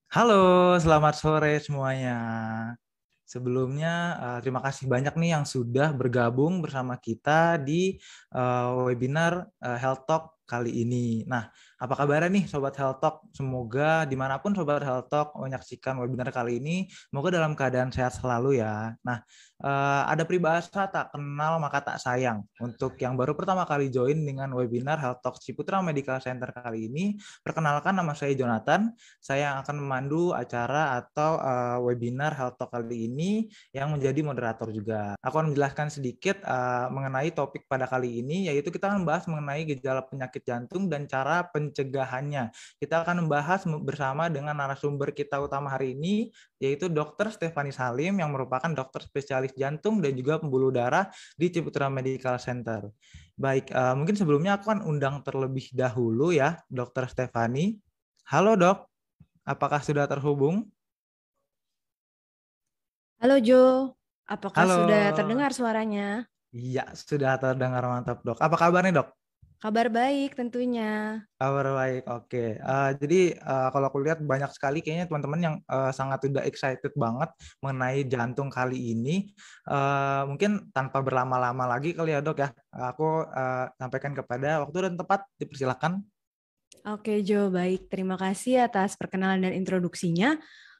Halo, selamat sore semuanya. Sebelumnya, terima kasih banyak nih yang sudah bergabung bersama kita di webinar Health Talk kali ini. Nah, apa kabarnya nih Sobat Health Talk? Semoga dimanapun Sobat Health Talk menyaksikan webinar kali ini, semoga dalam keadaan sehat selalu ya. Nah, ada peribahasa tak kenal maka tak sayang. Untuk yang baru pertama kali join dengan webinar Health Talk Ciputra Medical Center kali ini, perkenalkan nama saya Jonathan. Saya yang akan memandu acara atau webinar Health Talk kali ini yang menjadi moderator juga. Aku akan menjelaskan sedikit mengenai topik pada kali ini, yaitu kita akan membahas mengenai gejala penyakit jantung dan cara pencegahannya. Kita akan membahas bersama dengan narasumber kita utama hari ini, yaitu Dr. Stefani Salim yang merupakan dokter spesialis jantung dan juga pembuluh darah di Ciputra Medical Center. Baik, mungkin sebelumnya aku akan undang terlebih dahulu ya, Dr. Stefani. Halo dok. Apakah sudah terhubung? Halo Jo, apakah Halo. sudah terdengar suaranya? Iya, sudah terdengar mantap, Dok. Apa kabar nih, Dok? Kabar baik tentunya. Kabar baik, oke. Jadi kalau aku lihat banyak sekali kayaknya teman-teman yang sangat udah excited banget mengenai jantung kali ini. Mungkin tanpa berlama-lama lagi kali ya, Dok ya. Aku sampaikan kepada waktu dan tempat, dipersilakan. Oke Jo, baik. Terima kasih atas perkenalan dan introduksinya.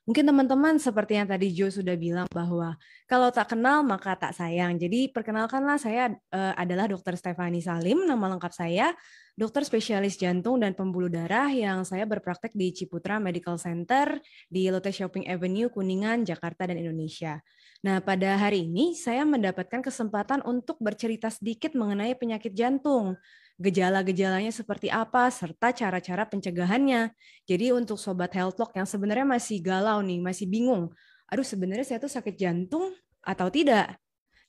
Mungkin teman-teman seperti yang tadi Jo sudah bilang bahwa kalau tak kenal maka tak sayang. Jadi perkenalkanlah saya adalah Dr. Stefani Salim, nama lengkap saya, dokter spesialis jantung dan pembuluh darah yang saya berpraktek di Ciputra Medical Center di Lotte Shopping Avenue, Kuningan, Jakarta dan Indonesia. Nah, pada hari ini saya mendapatkan kesempatan untuk bercerita sedikit mengenai penyakit jantung, gejala-gejalanya seperti apa, serta cara-cara pencegahannya. Jadi untuk Sobat Healthlock yang sebenarnya masih galau nih, masih bingung, aduh sebenarnya saya tuh sakit jantung atau tidak?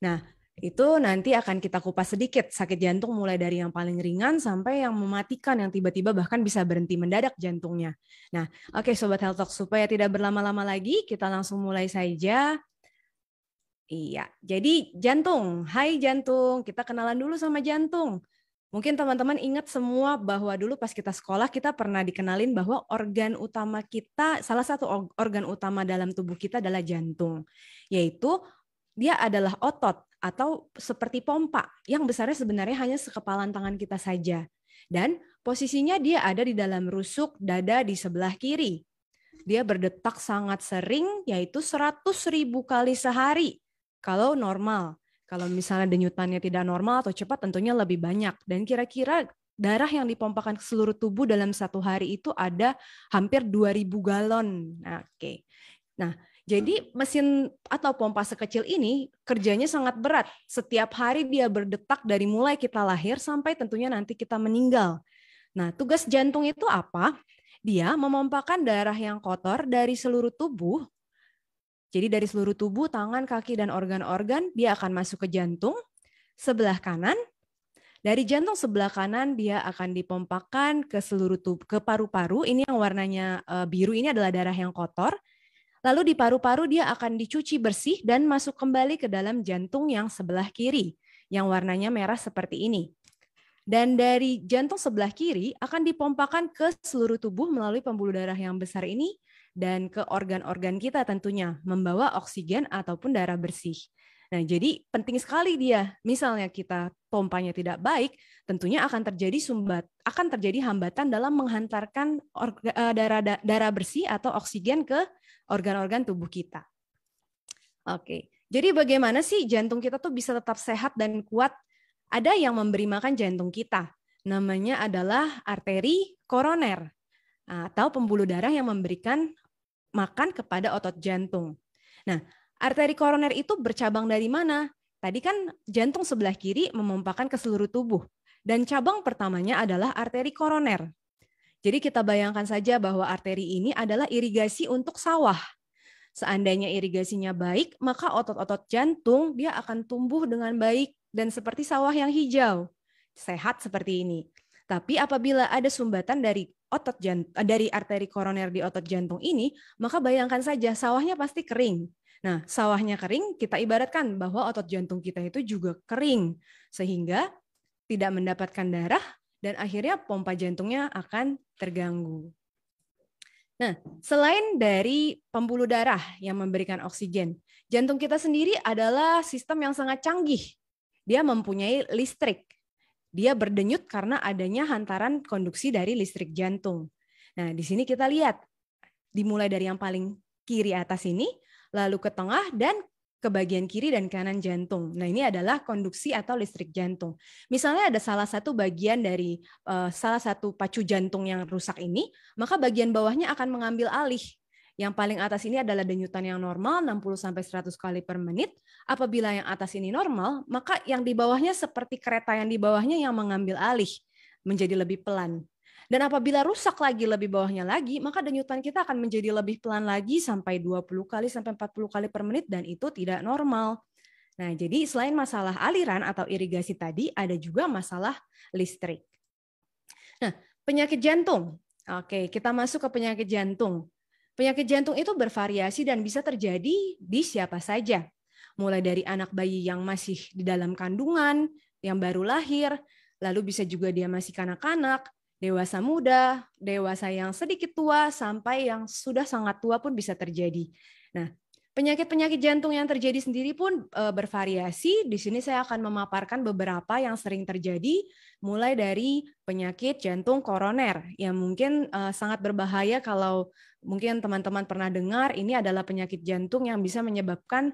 Nah, itu nanti akan kita kupas sedikit, sakit jantung mulai dari yang paling ringan sampai yang mematikan, yang tiba-tiba bahkan bisa berhenti mendadak jantungnya. Nah, oke Sobat Healthlock, supaya tidak berlama-lama lagi, kita langsung mulai saja. Iya, jadi jantung. Hai jantung, kita kenalan dulu sama jantung. Mungkin teman-teman ingat semua bahwa dulu pas kita sekolah kita pernah dikenalin bahwa organ utama kita, salah satu organ utama dalam tubuh kita adalah jantung. Yaitu dia adalah otot atau seperti pompa yang besarnya sebenarnya hanya sekepalan tangan kita saja. Dan posisinya dia ada di dalam rusuk dada di sebelah kiri. Dia berdetak sangat sering, yaitu 100.000 kali sehari. Kalau normal, kalau misalnya denyutannya tidak normal atau cepat tentunya lebih banyak. Dan kira-kira darah yang dipompakan ke seluruh tubuh dalam satu hari itu ada hampir 2.000 galon. Nah, oke. Nah, jadi mesin atau pompa sekecil ini kerjanya sangat berat. Setiap hari dia berdetak dari mulai kita lahir sampai tentunya nanti kita meninggal. Nah, tugas jantung itu apa? Dia memompakan darah yang kotor dari seluruh tubuh. Jadi dari seluruh tubuh, tangan, kaki, dan organ-organ, dia akan masuk ke jantung sebelah kanan. Dari jantung sebelah kanan, dia akan dipompakan ke seluruh tubuh, ke paru-paru. Ini yang warnanya biru, ini adalah darah yang kotor. Lalu di paru-paru dia akan dicuci bersih dan masuk kembali ke dalam jantung yang sebelah kiri, yang warnanya merah seperti ini. Dan dari jantung sebelah kiri akan dipompakan ke seluruh tubuh melalui pembuluh darah yang besar ini dan ke organ-organ kita tentunya, membawa oksigen ataupun darah bersih. Nah, jadi penting sekali dia. Misalnya kita pompanya tidak baik, tentunya akan terjadi hambatan dalam menghantarkan darah bersih atau oksigen ke organ-organ tubuh kita. Oke. Jadi bagaimana sih jantung kita tuh bisa tetap sehat dan kuat? Ada yang memberi makan jantung kita. Namanya adalah arteri koroner atau pembuluh darah yang memberikan makan kepada otot jantung. Nah, arteri koroner itu bercabang dari mana? Tadi kan jantung sebelah kiri memompakan ke seluruh tubuh. Dan cabang pertamanya adalah arteri koroner. Jadi kita bayangkan saja bahwa arteri ini adalah irigasi untuk sawah. Seandainya irigasinya baik, maka otot-otot jantung dia akan tumbuh dengan baik dan seperti sawah yang hijau. Sehat seperti ini. Tapi apabila ada sumbatan dari dari arteri koroner di otot jantung ini, maka bayangkan saja sawahnya pasti kering. Nah, sawahnya kering, kita ibaratkan bahwa otot jantung kita itu juga kering sehingga tidak mendapatkan darah dan akhirnya pompa jantungnya akan terganggu. Nah, selain dari pembuluh darah yang memberikan oksigen, jantung kita sendiri adalah sistem yang sangat canggih. Dia mempunyai listrik. Dia berdenyut karena adanya hantaran konduksi dari listrik jantung. Nah, di sini kita lihat, dimulai dari yang paling kiri atas ini, lalu ke tengah, dan ke bagian kiri dan kanan jantung. Nah, ini adalah konduksi atau listrik jantung. Misalnya ada salah satu bagian dari salah satu pacu jantung yang rusak ini, maka bagian bawahnya akan mengambil alih. Yang paling atas ini adalah denyutan yang normal 60-100 kali per menit. Apabila yang atas ini normal, maka yang di bawahnya seperti kereta yang di bawahnya yang mengambil alih menjadi lebih pelan. Dan apabila rusak lagi lebih bawahnya lagi, maka denyutan kita akan menjadi lebih pelan lagi sampai 20 kali sampai 40 kali per menit, dan itu tidak normal. Nah, jadi selain masalah aliran atau irigasi tadi, ada juga masalah listrik. Nah, penyakit jantung. Oke, kita masuk ke penyakit jantung. Penyakit jantung itu bervariasi dan bisa terjadi di siapa saja. Mulai dari anak bayi yang masih di dalam kandungan, yang baru lahir, lalu bisa juga dia masih kanak-kanak, dewasa muda, dewasa yang sedikit tua, sampai yang sudah sangat tua pun bisa terjadi. Nah, penyakit-penyakit jantung yang terjadi sendiri pun bervariasi. Di sini saya akan memaparkan beberapa yang sering terjadi, mulai dari penyakit jantung koroner, yang mungkin sangat berbahaya kalau mungkin teman-teman pernah dengar, ini adalah penyakit jantung yang bisa menyebabkan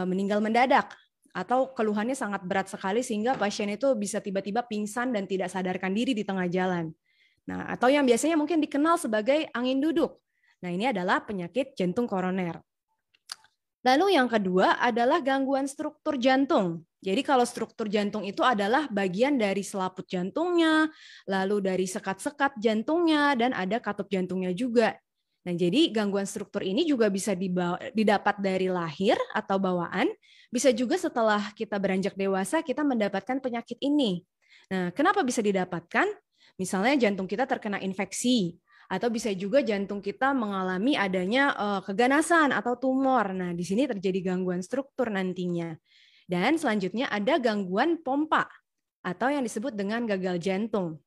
meninggal mendadak, atau keluhannya sangat berat sekali sehingga pasien itu bisa tiba-tiba pingsan dan tidak sadarkan diri di tengah jalan. Nah, atau yang biasanya mungkin dikenal sebagai angin duduk. Nah, ini adalah penyakit jantung koroner. Lalu yang kedua adalah gangguan struktur jantung. Jadi kalau struktur jantung itu adalah bagian dari selaput jantungnya, lalu dari sekat-sekat jantungnya, dan ada katup jantungnya juga. Nah, jadi gangguan struktur ini juga bisa didapat dari lahir atau bawaan, bisa juga setelah kita beranjak dewasa kita mendapatkan penyakit ini. Nah, kenapa bisa didapatkan? Misalnya jantung kita terkena infeksi, atau bisa juga jantung kita mengalami adanya keganasan atau tumor. Nah, di sini terjadi gangguan struktur nantinya. Dan selanjutnya ada gangguan pompa atau yang disebut dengan gagal jantung.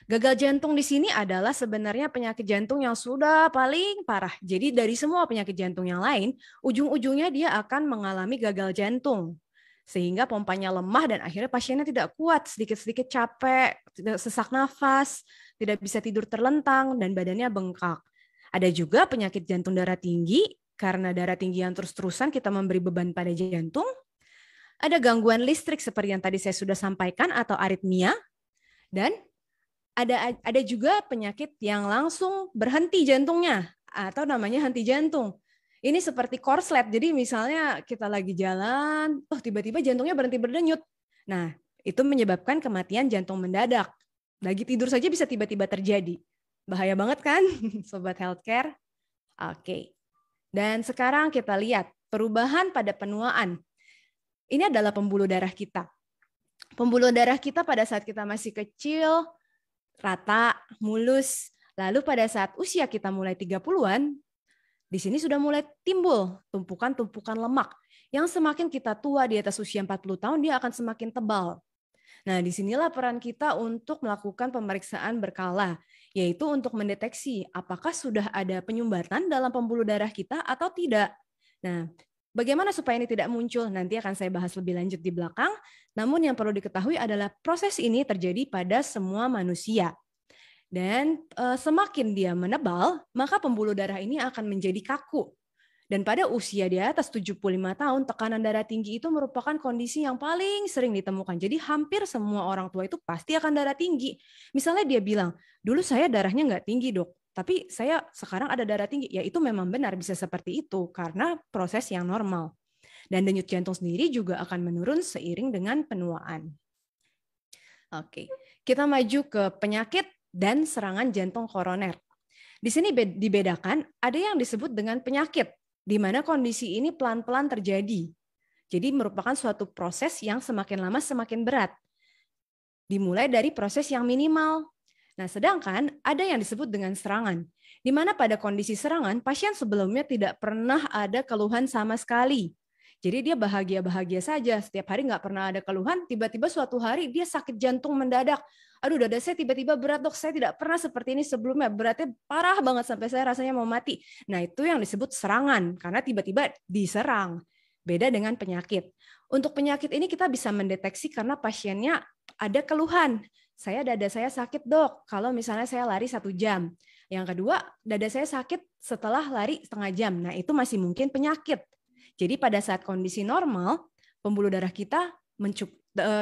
Gagal jantung di sini adalah sebenarnya penyakit jantung yang sudah paling parah. Jadi dari semua penyakit jantung yang lain, ujung-ujungnya dia akan mengalami gagal jantung. Sehingga pompanya lemah dan akhirnya pasiennya tidak kuat, sedikit-sedikit capek, sesak nafas, tidak bisa tidur terlentang, dan badannya bengkak. Ada juga penyakit jantung darah tinggi, karena darah tinggi yang terus-terusan kita memberi beban pada jantung. Ada gangguan listrik seperti yang tadi saya sudah sampaikan atau aritmia. Dan ada juga penyakit yang langsung berhenti jantungnya atau namanya henti jantung. Ini seperti korslet. Jadi misalnya kita lagi jalan, tiba-tiba jantungnya berhenti berdenyut. Nah, itu menyebabkan kematian jantung mendadak. Lagi tidur saja bisa tiba-tiba terjadi. Bahaya banget kan, Sobat Healthcare? Oke. Dan sekarang kita lihat perubahan pada penuaan. Ini adalah pembuluh darah kita. Pembuluh darah kita pada saat kita masih kecil, rata, mulus. Lalu pada saat usia kita mulai 30-an, di sini sudah mulai timbul tumpukan-tumpukan lemak. Yang semakin kita tua di atas usia 40 tahun, dia akan semakin tebal. Nah, disinilah peran kita untuk melakukan pemeriksaan berkala, yaitu untuk mendeteksi apakah sudah ada penyumbatan dalam pembuluh darah kita atau tidak. Nah, bagaimana supaya ini tidak muncul? Nanti akan saya bahas lebih lanjut di belakang. Namun yang perlu diketahui adalah proses ini terjadi pada semua manusia. Dan semakin dia menebal, maka pembuluh darah ini akan menjadi kaku. Dan pada usia di atas 75 tahun, tekanan darah tinggi itu merupakan kondisi yang paling sering ditemukan. Jadi hampir semua orang tua itu pasti akan darah tinggi. Misalnya dia bilang, dulu saya darahnya nggak tinggi dok, tapi saya sekarang ada darah tinggi. Ya itu memang benar bisa seperti itu, karena proses yang normal. Dan denyut jantung sendiri juga akan menurun seiring dengan penuaan. Oke, kita maju ke penyakit dan serangan jantung koroner. Di sini dibedakan, ada yang disebut dengan penyakit, di mana kondisi ini pelan-pelan terjadi. Jadi merupakan suatu proses yang semakin lama semakin berat. Dimulai dari proses yang minimal. Nah, sedangkan ada yang disebut dengan serangan, di mana pada kondisi serangan, pasien sebelumnya tidak pernah ada keluhan sama sekali. Jadi dia bahagia-bahagia saja, setiap hari nggak pernah ada keluhan, tiba-tiba suatu hari dia sakit jantung mendadak. Aduh, dada saya tiba-tiba berat, dok, saya tidak pernah seperti ini sebelumnya, beratnya parah banget sampai saya rasanya mau mati. Nah, itu yang disebut serangan, karena tiba-tiba diserang. Beda dengan penyakit. Untuk penyakit ini kita bisa mendeteksi karena pasiennya ada keluhan. Dada saya sakit, dok, kalau misalnya saya lari 1 jam. Yang kedua, dada saya sakit setelah lari setengah jam. Nah, itu masih mungkin penyakit. Jadi pada saat kondisi normal, pembuluh darah kita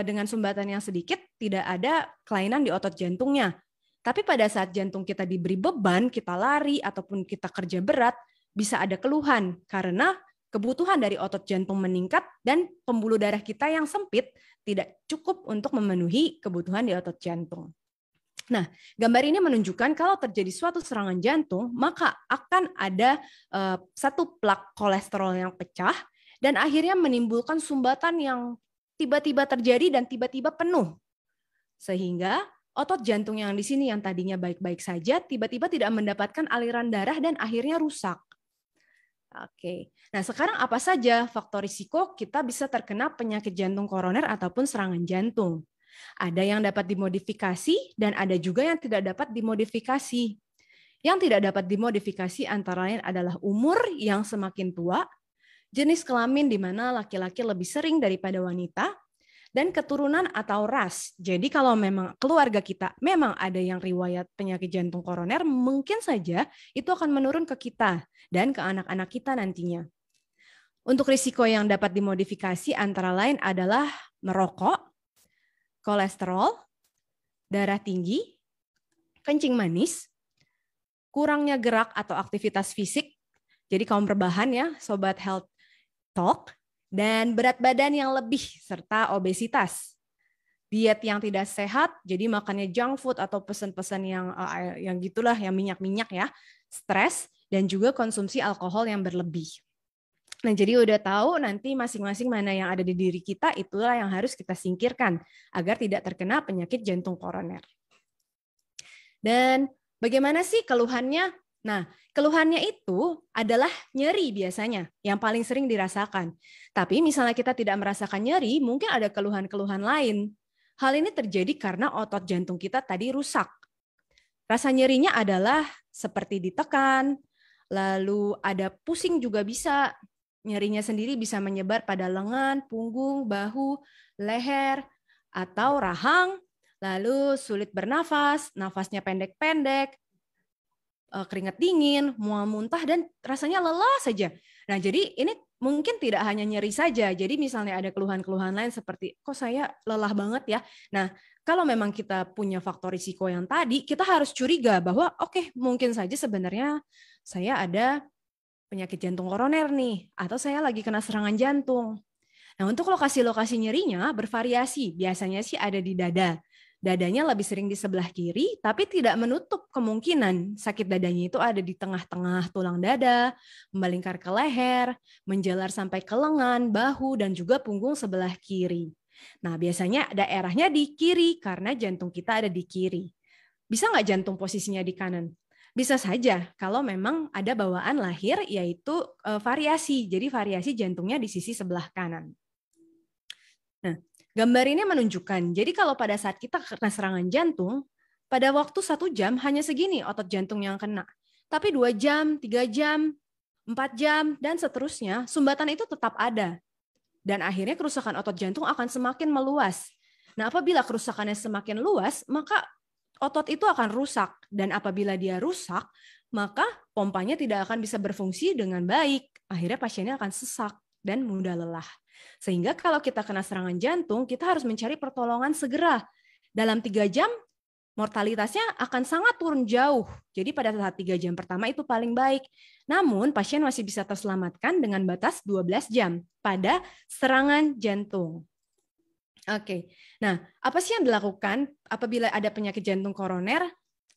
dengan sumbatan yang sedikit, tidak ada kelainan di otot jantungnya. Tapi pada saat jantung kita diberi beban, kita lari ataupun kita kerja berat, bisa ada keluhan karena kebutuhan dari otot jantung meningkat dan pembuluh darah kita yang sempit tidak cukup untuk memenuhi kebutuhan di otot jantung. Nah, gambar ini menunjukkan kalau terjadi suatu serangan jantung, maka akan ada satu plak kolesterol yang pecah dan akhirnya menimbulkan sumbatan yang tiba-tiba terjadi dan tiba-tiba penuh. Sehingga otot jantung yang di sini yang tadinya baik-baik saja, tiba-tiba tidak mendapatkan aliran darah dan akhirnya rusak. Oke, nah sekarang apa saja faktor risiko kita bisa terkena penyakit jantung koroner ataupun serangan jantung? Ada yang dapat dimodifikasi dan ada juga yang tidak dapat dimodifikasi. Yang tidak dapat dimodifikasi antara lain adalah umur yang semakin tua, jenis kelamin di mana laki-laki lebih sering daripada wanita, dan keturunan atau ras. Jadi kalau memang keluarga kita memang ada yang riwayat penyakit jantung koroner, mungkin saja itu akan menurun ke kita dan ke anak-anak kita nantinya. Untuk risiko yang dapat dimodifikasi antara lain adalah merokok, kolesterol, darah tinggi, kencing manis, kurangnya gerak atau aktivitas fisik, jadi kaum rebahan ya, Sobat Health Talk, dan berat badan yang lebih, serta obesitas. Diet yang tidak sehat, jadi makannya junk food atau pesan-pesan yang gitulah, yang minyak-minyak ya, stres, dan juga konsumsi alkohol yang berlebih. Nah, jadi udah tahu nanti masing-masing mana yang ada di diri kita, itulah yang harus kita singkirkan agar tidak terkena penyakit jantung koroner. Dan bagaimana sih keluhannya? Nah, keluhannya itu adalah nyeri biasanya, yang paling sering dirasakan. Tapi misalnya kita tidak merasakan nyeri, mungkin ada keluhan-keluhan lain. Hal ini terjadi karena otot jantung kita tadi rusak. Rasa nyerinya adalah seperti ditekan, lalu ada pusing juga bisa. Nyerinya sendiri bisa menyebar pada lengan, punggung, bahu, leher, atau rahang, lalu sulit bernafas, nafasnya pendek-pendek, keringat dingin, mual muntah, dan rasanya lelah saja. Nah, jadi ini mungkin tidak hanya nyeri saja. Jadi misalnya ada keluhan-keluhan lain seperti, kok saya lelah banget ya. Nah, kalau memang kita punya faktor risiko yang tadi, kita harus curiga bahwa oke, mungkin saja sebenarnya saya ada penyakit jantung koroner nih, atau saya lagi kena serangan jantung. Nah, untuk lokasi-lokasi nyerinya bervariasi. Biasanya sih ada di dada. Dadanya lebih sering di sebelah kiri, tapi tidak menutup kemungkinan sakit dadanya itu ada di tengah-tengah tulang dada, melingkar ke leher, menjalar sampai ke lengan, bahu, dan juga punggung sebelah kiri. Nah, biasanya daerahnya di kiri karena jantung kita ada di kiri. Bisa nggak jantung posisinya di kanan? Bisa saja kalau memang ada bawaan lahir yaitu variasi. Jadi variasi jantungnya di sisi sebelah kanan. Nah, gambar ini menunjukkan, jadi kalau pada saat kita kena serangan jantung, pada waktu 1 jam hanya segini otot jantung yang kena. Tapi 2 jam, 3 jam, 4 jam, dan seterusnya, sumbatan itu tetap ada. Dan akhirnya kerusakan otot jantung akan semakin meluas. Nah, apabila kerusakannya semakin luas, maka otot itu akan rusak, dan apabila dia rusak, maka pompanya tidak akan bisa berfungsi dengan baik. Akhirnya pasiennya akan sesak dan mudah lelah. Sehingga kalau kita kena serangan jantung, kita harus mencari pertolongan segera. Dalam 3 jam, mortalitasnya akan sangat turun jauh. Jadi pada saat 3 jam pertama itu paling baik. Namun pasien masih bisa terselamatkan dengan batas 12 jam pada serangan jantung. Oke, nah apa sih yang dilakukan apabila ada penyakit jantung koroner?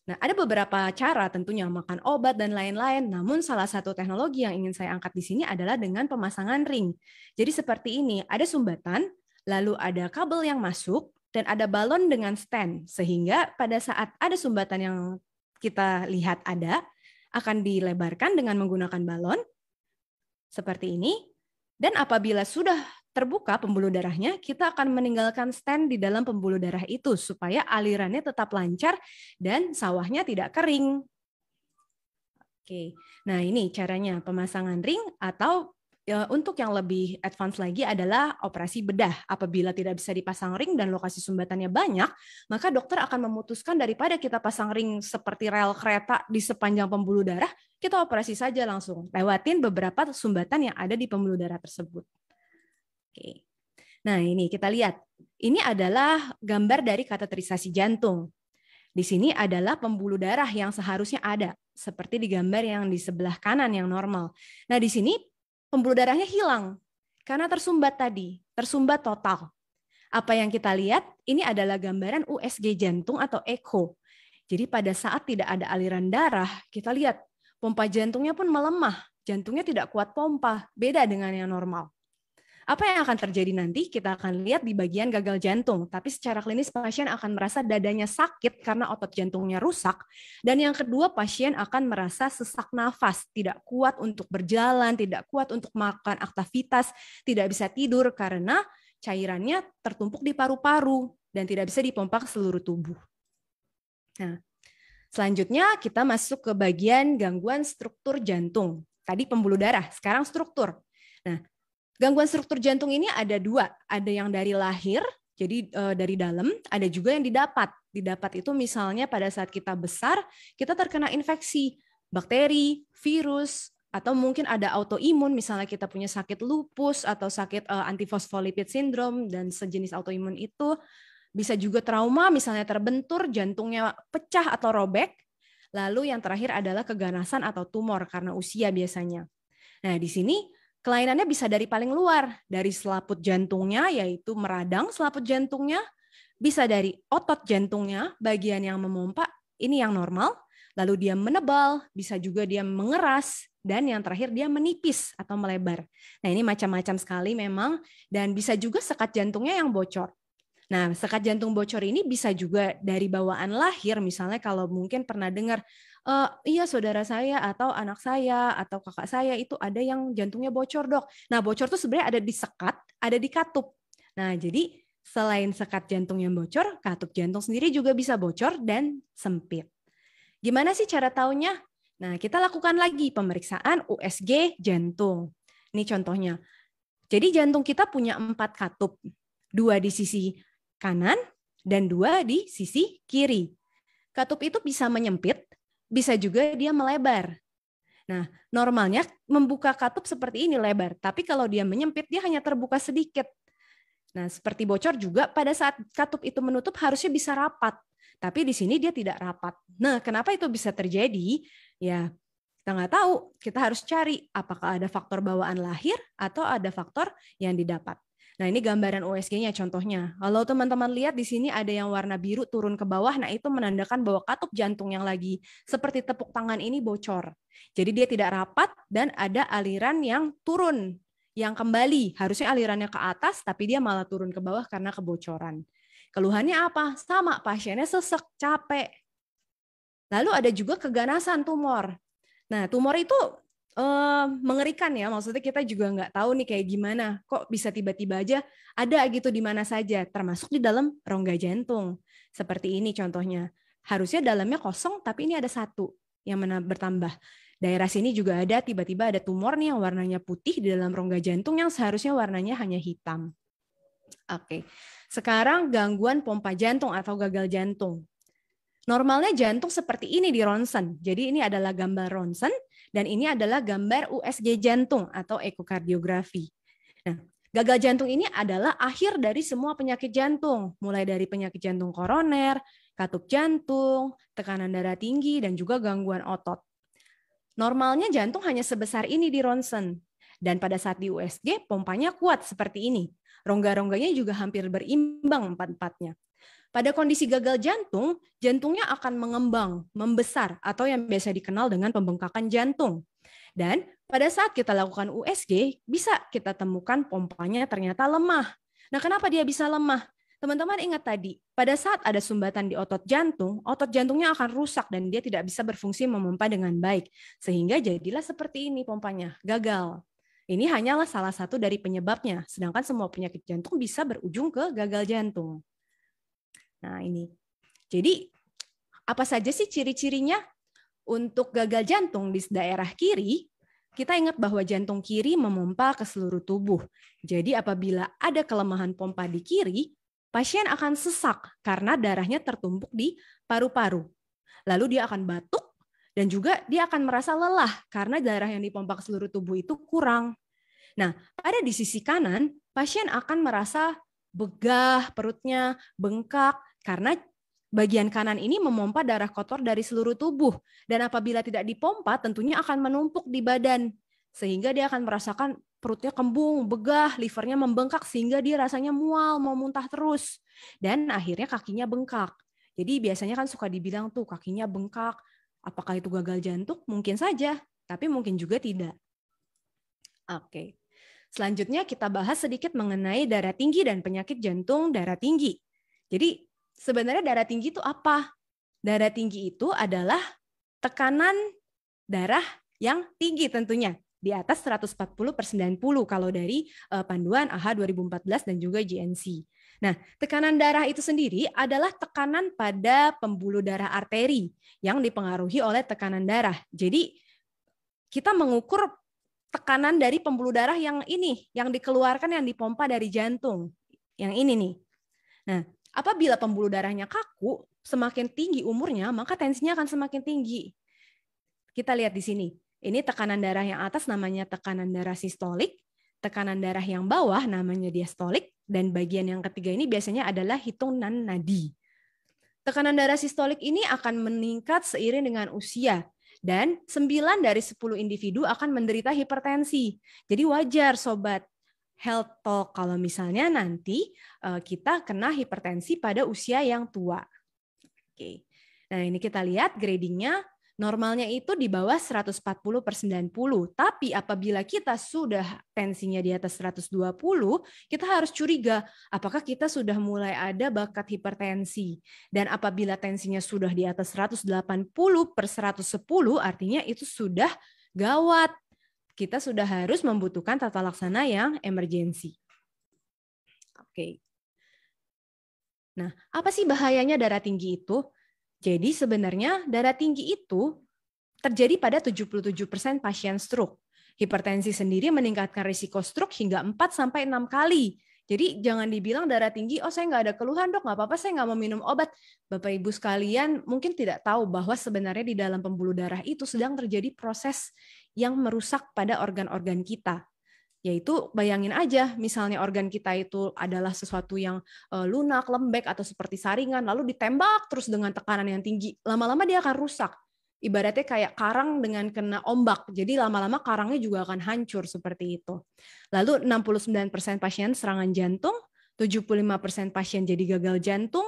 Nah, ada beberapa cara tentunya, makan obat dan lain-lain. Namun salah satu teknologi yang ingin saya angkat di sini adalah dengan pemasangan ring. Jadi seperti ini, ada sumbatan, lalu ada kabel yang masuk, dan ada balon dengan stand. Sehingga pada saat ada sumbatan yang kita lihat ada, akan dilebarkan dengan menggunakan balon, seperti ini. Dan apabila sudah terbuka pembuluh darahnya, kita akan meninggalkan stent di dalam pembuluh darah itu supaya alirannya tetap lancar dan sawahnya tidak kering. Oke, nah ini caranya pemasangan ring atau untuk yang lebih advance lagi adalah operasi bedah. Apabila tidak bisa dipasang ring dan lokasi sumbatannya banyak, maka dokter akan memutuskan daripada kita pasang ring seperti rel kereta di sepanjang pembuluh darah, kita operasi saja langsung, lewatin beberapa sumbatan yang ada di pembuluh darah tersebut. Oke. Nah ini kita lihat, ini adalah gambar dari kateterisasi jantung. Di sini adalah pembuluh darah yang seharusnya ada, seperti di gambar yang di sebelah kanan yang normal. Nah, di sini pembuluh darahnya hilang karena tersumbat tadi, tersumbat total. Apa yang kita lihat, ini adalah gambaran USG jantung atau echo. Jadi pada saat tidak ada aliran darah, kita lihat pompa jantungnya pun melemah, jantungnya tidak kuat pompa, beda dengan yang normal. Apa yang akan terjadi nanti? Kita akan lihat di bagian gagal jantung. Tapi secara klinis pasien akan merasa dadanya sakit karena otot jantungnya rusak. Dan yang kedua, pasien akan merasa sesak nafas, tidak kuat untuk berjalan, tidak kuat untuk melakukan aktivitas, tidak bisa tidur karena cairannya tertumpuk di paru-paru dan tidak bisa dipompa ke seluruh tubuh. Nah, selanjutnya kita masuk ke bagian gangguan struktur jantung. Tadi pembuluh darah, sekarang struktur. Nah, gangguan struktur jantung ini ada dua, ada yang dari lahir, jadi dari dalam, ada juga yang didapat. Didapat itu misalnya pada saat kita besar, kita terkena infeksi, bakteri, virus, atau mungkin ada autoimun, misalnya kita punya sakit lupus atau sakit antifosfolipid syndrome dan sejenis autoimun itu. Bisa juga trauma, misalnya terbentur, jantungnya pecah atau robek. Lalu yang terakhir adalah keganasan atau tumor karena usia biasanya. Nah di sini kelainannya bisa dari paling luar, dari selaput jantungnya, yaitu meradang selaput jantungnya, bisa dari otot jantungnya, bagian yang memompa, ini yang normal, lalu dia menebal, bisa juga dia mengeras, dan yang terakhir dia menipis atau melebar. Nah ini macam-macam sekali memang, dan bisa juga sekat jantungnya yang bocor. Nah, sekat jantung bocor ini bisa juga dari bawaan lahir, misalnya kalau mungkin pernah dengar, iya saudara saya atau anak saya atau kakak saya itu ada yang jantungnya bocor dok. Nah bocor itu sebenarnya ada di sekat, ada di katup. Nah jadi selain sekat jantung yang bocor, katup jantung sendiri juga bisa bocor dan sempit. Gimana sih cara taunya? Nah kita lakukan lagi pemeriksaan USG jantung. Ini contohnya. Jadi jantung kita punya 4 katup, 2 di sisi kanan dan 2 di sisi kiri. Katup itu bisa menyempit, bisa juga dia melebar. Nah, normalnya membuka katup seperti ini lebar, tapi kalau dia menyempit dia hanya terbuka sedikit. Nah, seperti bocor juga pada saat katup itu menutup harusnya bisa rapat, tapi di sini dia tidak rapat. Nah, kenapa itu bisa terjadi? Ya, kita nggak tahu. Kita harus cari apakah ada faktor bawaan lahir atau ada faktor yang didapat. Nah, ini gambaran USG-nya contohnya. Kalau teman-teman lihat di sini ada yang warna biru turun ke bawah, nah itu menandakan bahwa katup jantung yang lagi seperti tepuk tangan ini bocor. Jadi dia tidak rapat dan ada aliran yang turun, yang kembali. Harusnya alirannya ke atas, tapi dia malah turun ke bawah karena kebocoran. Keluhannya apa? Sama, pasiennya sesek, capek. Lalu ada juga keganasan tumor. Nah, tumor itu mengerikan ya, maksudnya kita juga nggak tahu nih kayak gimana, kok bisa tiba-tiba aja ada gitu di mana saja, termasuk di dalam rongga jantung. Seperti ini contohnya, harusnya dalamnya kosong tapi ini ada 1 yang bertambah. Daerah sini juga ada, tiba-tiba ada tumor nih yang warnanya putih di dalam rongga jantung yang seharusnya warnanya hanya hitam. Oke, sekarang gangguan pompa jantung atau gagal jantung. Normalnya jantung seperti ini di ronsen. Jadi ini adalah gambar ronsen dan ini adalah gambar USG jantung atau ekokardiografi. Nah, gagal jantung ini adalah akhir dari semua penyakit jantung, mulai dari penyakit jantung koroner, katup jantung, tekanan darah tinggi dan juga gangguan otot. Normalnya jantung hanya sebesar ini di ronsen dan pada saat di USG pompanya kuat seperti ini. Rongga-rongganya juga hampir berimbang 4-4-nya. Pada kondisi gagal jantung, jantungnya akan mengembang, membesar, atau yang biasa dikenal dengan pembengkakan jantung. Dan pada saat kita lakukan USG, bisa kita temukan pompanya ternyata lemah. Nah, kenapa dia bisa lemah? Teman-teman ingat tadi, pada saat ada sumbatan di otot jantungnya akan rusak dan dia tidak bisa berfungsi memompa dengan baik. Sehingga jadilah seperti ini pompanya, gagal. Ini hanyalah salah satu dari penyebabnya, sedangkan semua penyakit jantung bisa berujung ke gagal jantung. Nah, ini. Jadi, apa saja sih ciri-cirinya? Untuk gagal jantung di daerah kiri, kita ingat bahwa jantung kiri memompa ke seluruh tubuh. Jadi, apabila ada kelemahan pompa di kiri, pasien akan sesak karena darahnya tertumpuk di paru-paru. Lalu dia akan batuk, dan juga dia akan merasa lelah karena darah yang dipompa ke seluruh tubuh itu kurang. Nah, pada di sisi kanan, pasien akan merasa begah, perutnya bengkak, karena bagian kanan ini memompa darah kotor dari seluruh tubuh. Dan apabila tidak dipompa, tentunya akan menumpuk di badan. Sehingga dia akan merasakan perutnya kembung, begah, livernya membengkak, sehingga dia rasanya mual, mau muntah terus. Dan akhirnya kakinya bengkak. Jadi biasanya kan suka dibilang tuh kakinya bengkak, apakah itu gagal jantung? Mungkin saja, tapi mungkin juga tidak. Oke. Selanjutnya kita bahas sedikit mengenai darah tinggi dan penyakit jantung darah tinggi. Jadi sebenarnya darah tinggi itu apa? Darah tinggi itu adalah tekanan darah yang tinggi tentunya. Di atas 140/90 kalau dari panduan AHA 2014 dan juga GNC. Nah, tekanan darah itu sendiri adalah tekanan pada pembuluh darah arteri yang dipengaruhi oleh tekanan darah. Jadi kita mengukur tekanan dari pembuluh darah yang ini, yang dikeluarkan, yang dipompa dari jantung. Yang ini nih. Nah, apabila pembuluh darahnya kaku, semakin tinggi umurnya, maka tensinya akan semakin tinggi. Kita lihat di sini. Ini tekanan darah yang atas namanya tekanan darah sistolik, tekanan darah yang bawah namanya diastolik, dan bagian yang ketiga ini biasanya adalah hitungan nadi. Tekanan darah sistolik ini akan meningkat seiring dengan usia, dan 9 dari 10 individu akan menderita hipertensi. Jadi wajar Sobat Health Talk kalau misalnya nanti kita kena hipertensi pada usia yang tua. Oke. Nah ini kita lihat gradingnya. Normalnya itu di bawah 140/90, tapi apabila kita sudah tensinya di atas 120, kita harus curiga apakah kita sudah mulai ada bakat hipertensi. Dan apabila tensinya sudah di atas 180/110, artinya itu sudah gawat. Kita sudah harus membutuhkan tata laksana yang emergensi. Oke. Nah, apa sih bahayanya darah tinggi itu? Jadi sebenarnya darah tinggi itu terjadi pada 77% pasien stroke. Hipertensi sendiri meningkatkan risiko stroke hingga 4-6 kali. Jadi jangan dibilang darah tinggi, oh saya nggak ada keluhan dok, nggak apa-apa saya nggak mau minum obat. Bapak Ibu sekalian mungkin tidak tahu bahwa sebenarnya di dalam pembuluh darah itu sedang terjadi proses yang merusak pada organ-organ kita. Yaitu bayangin aja, misalnya organ kita itu adalah sesuatu yang lunak, lembek, atau seperti saringan, lalu ditembak terus dengan tekanan yang tinggi. Lama-lama dia akan rusak. Ibaratnya kayak karang dengan kena ombak. Jadi lama-lama karangnya juga akan hancur seperti itu. Lalu 69% pasien serangan jantung, 75% pasien jadi gagal jantung,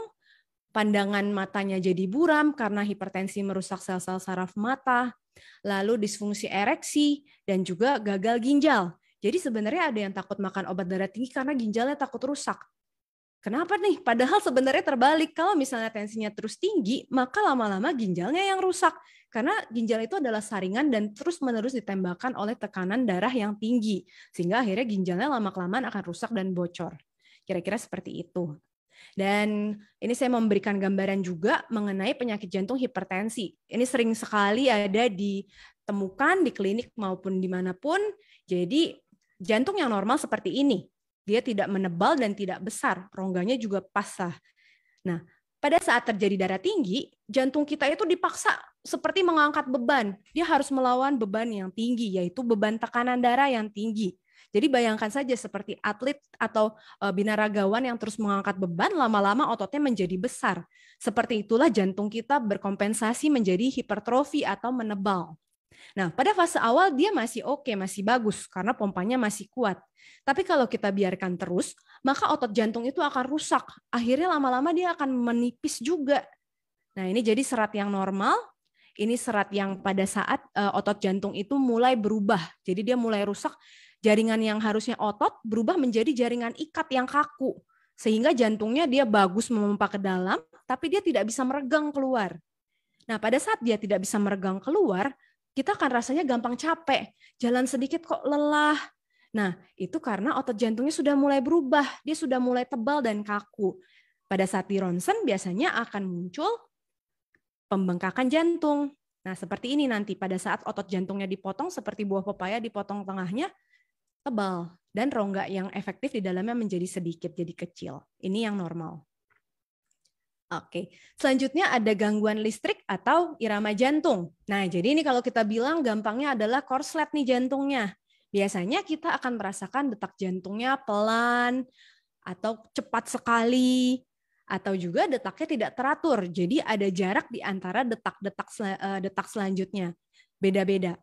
pandangan matanya jadi buram karena hipertensi merusak sel-sel saraf mata, lalu disfungsi ereksi, dan juga gagal ginjal. Jadi sebenarnya ada yang takut makan obat darah tinggi karena ginjalnya takut rusak. Kenapa nih? Padahal sebenarnya terbalik. Kalau misalnya tensinya terus tinggi, maka lama-lama ginjalnya yang rusak. Karena ginjal itu adalah saringan dan terus-menerus ditembakkan oleh tekanan darah yang tinggi. Sehingga akhirnya ginjalnya lama-kelamaan akan rusak dan bocor. Kira-kira seperti itu. Dan ini saya memberikan gambaran juga mengenai penyakit jantung hipertensi. Ini sering sekali ada ditemukan di klinik maupun dimanapun. Jadi jantung yang normal seperti ini. Dia tidak menebal dan tidak besar. Rongganya juga pasah. Nah, pada saat terjadi darah tinggi, jantung kita itu dipaksa seperti mengangkat beban. Dia harus melawan beban yang tinggi, yaitu beban tekanan darah yang tinggi. Jadi bayangkan saja seperti atlet atau binaragawan yang terus mengangkat beban, lama-lama ototnya menjadi besar. Seperti itulah jantung kita berkompensasi menjadi hipertrofi atau menebal. Nah, pada fase awal dia masih oke, masih bagus karena pompanya masih kuat. Tapi kalau kita biarkan terus, maka otot jantung itu akan rusak. Akhirnya lama-lama dia akan menipis juga. Nah, ini jadi serat yang normal. Ini serat yang pada saat otot jantung itu mulai berubah. Jadi dia mulai rusak. Jaringan yang harusnya otot berubah menjadi jaringan ikat yang kaku. Sehingga jantungnya dia bagus memompa ke dalam, tapi dia tidak bisa meregang keluar. Nah, pada saat dia tidak bisa meregang keluar, kita akan rasanya gampang capek. Jalan sedikit kok lelah. Nah, itu karena otot jantungnya sudah mulai berubah, dia sudah mulai tebal dan kaku. Pada saat di ronsen biasanya akan muncul pembengkakan jantung. Nah, seperti ini nanti pada saat otot jantungnya dipotong seperti buah pepaya dipotong tengahnya, tebal dan rongga yang efektif di dalamnya menjadi sedikit, jadi kecil. Ini yang normal. Oke, selanjutnya ada gangguan listrik atau irama jantung. Nah, jadi ini kalau kita bilang gampangnya adalah korslet nih jantungnya. Biasanya kita akan merasakan detak jantungnya pelan atau cepat sekali, atau juga detaknya tidak teratur. Jadi ada jarak di antara detak selanjutnya. Beda-beda.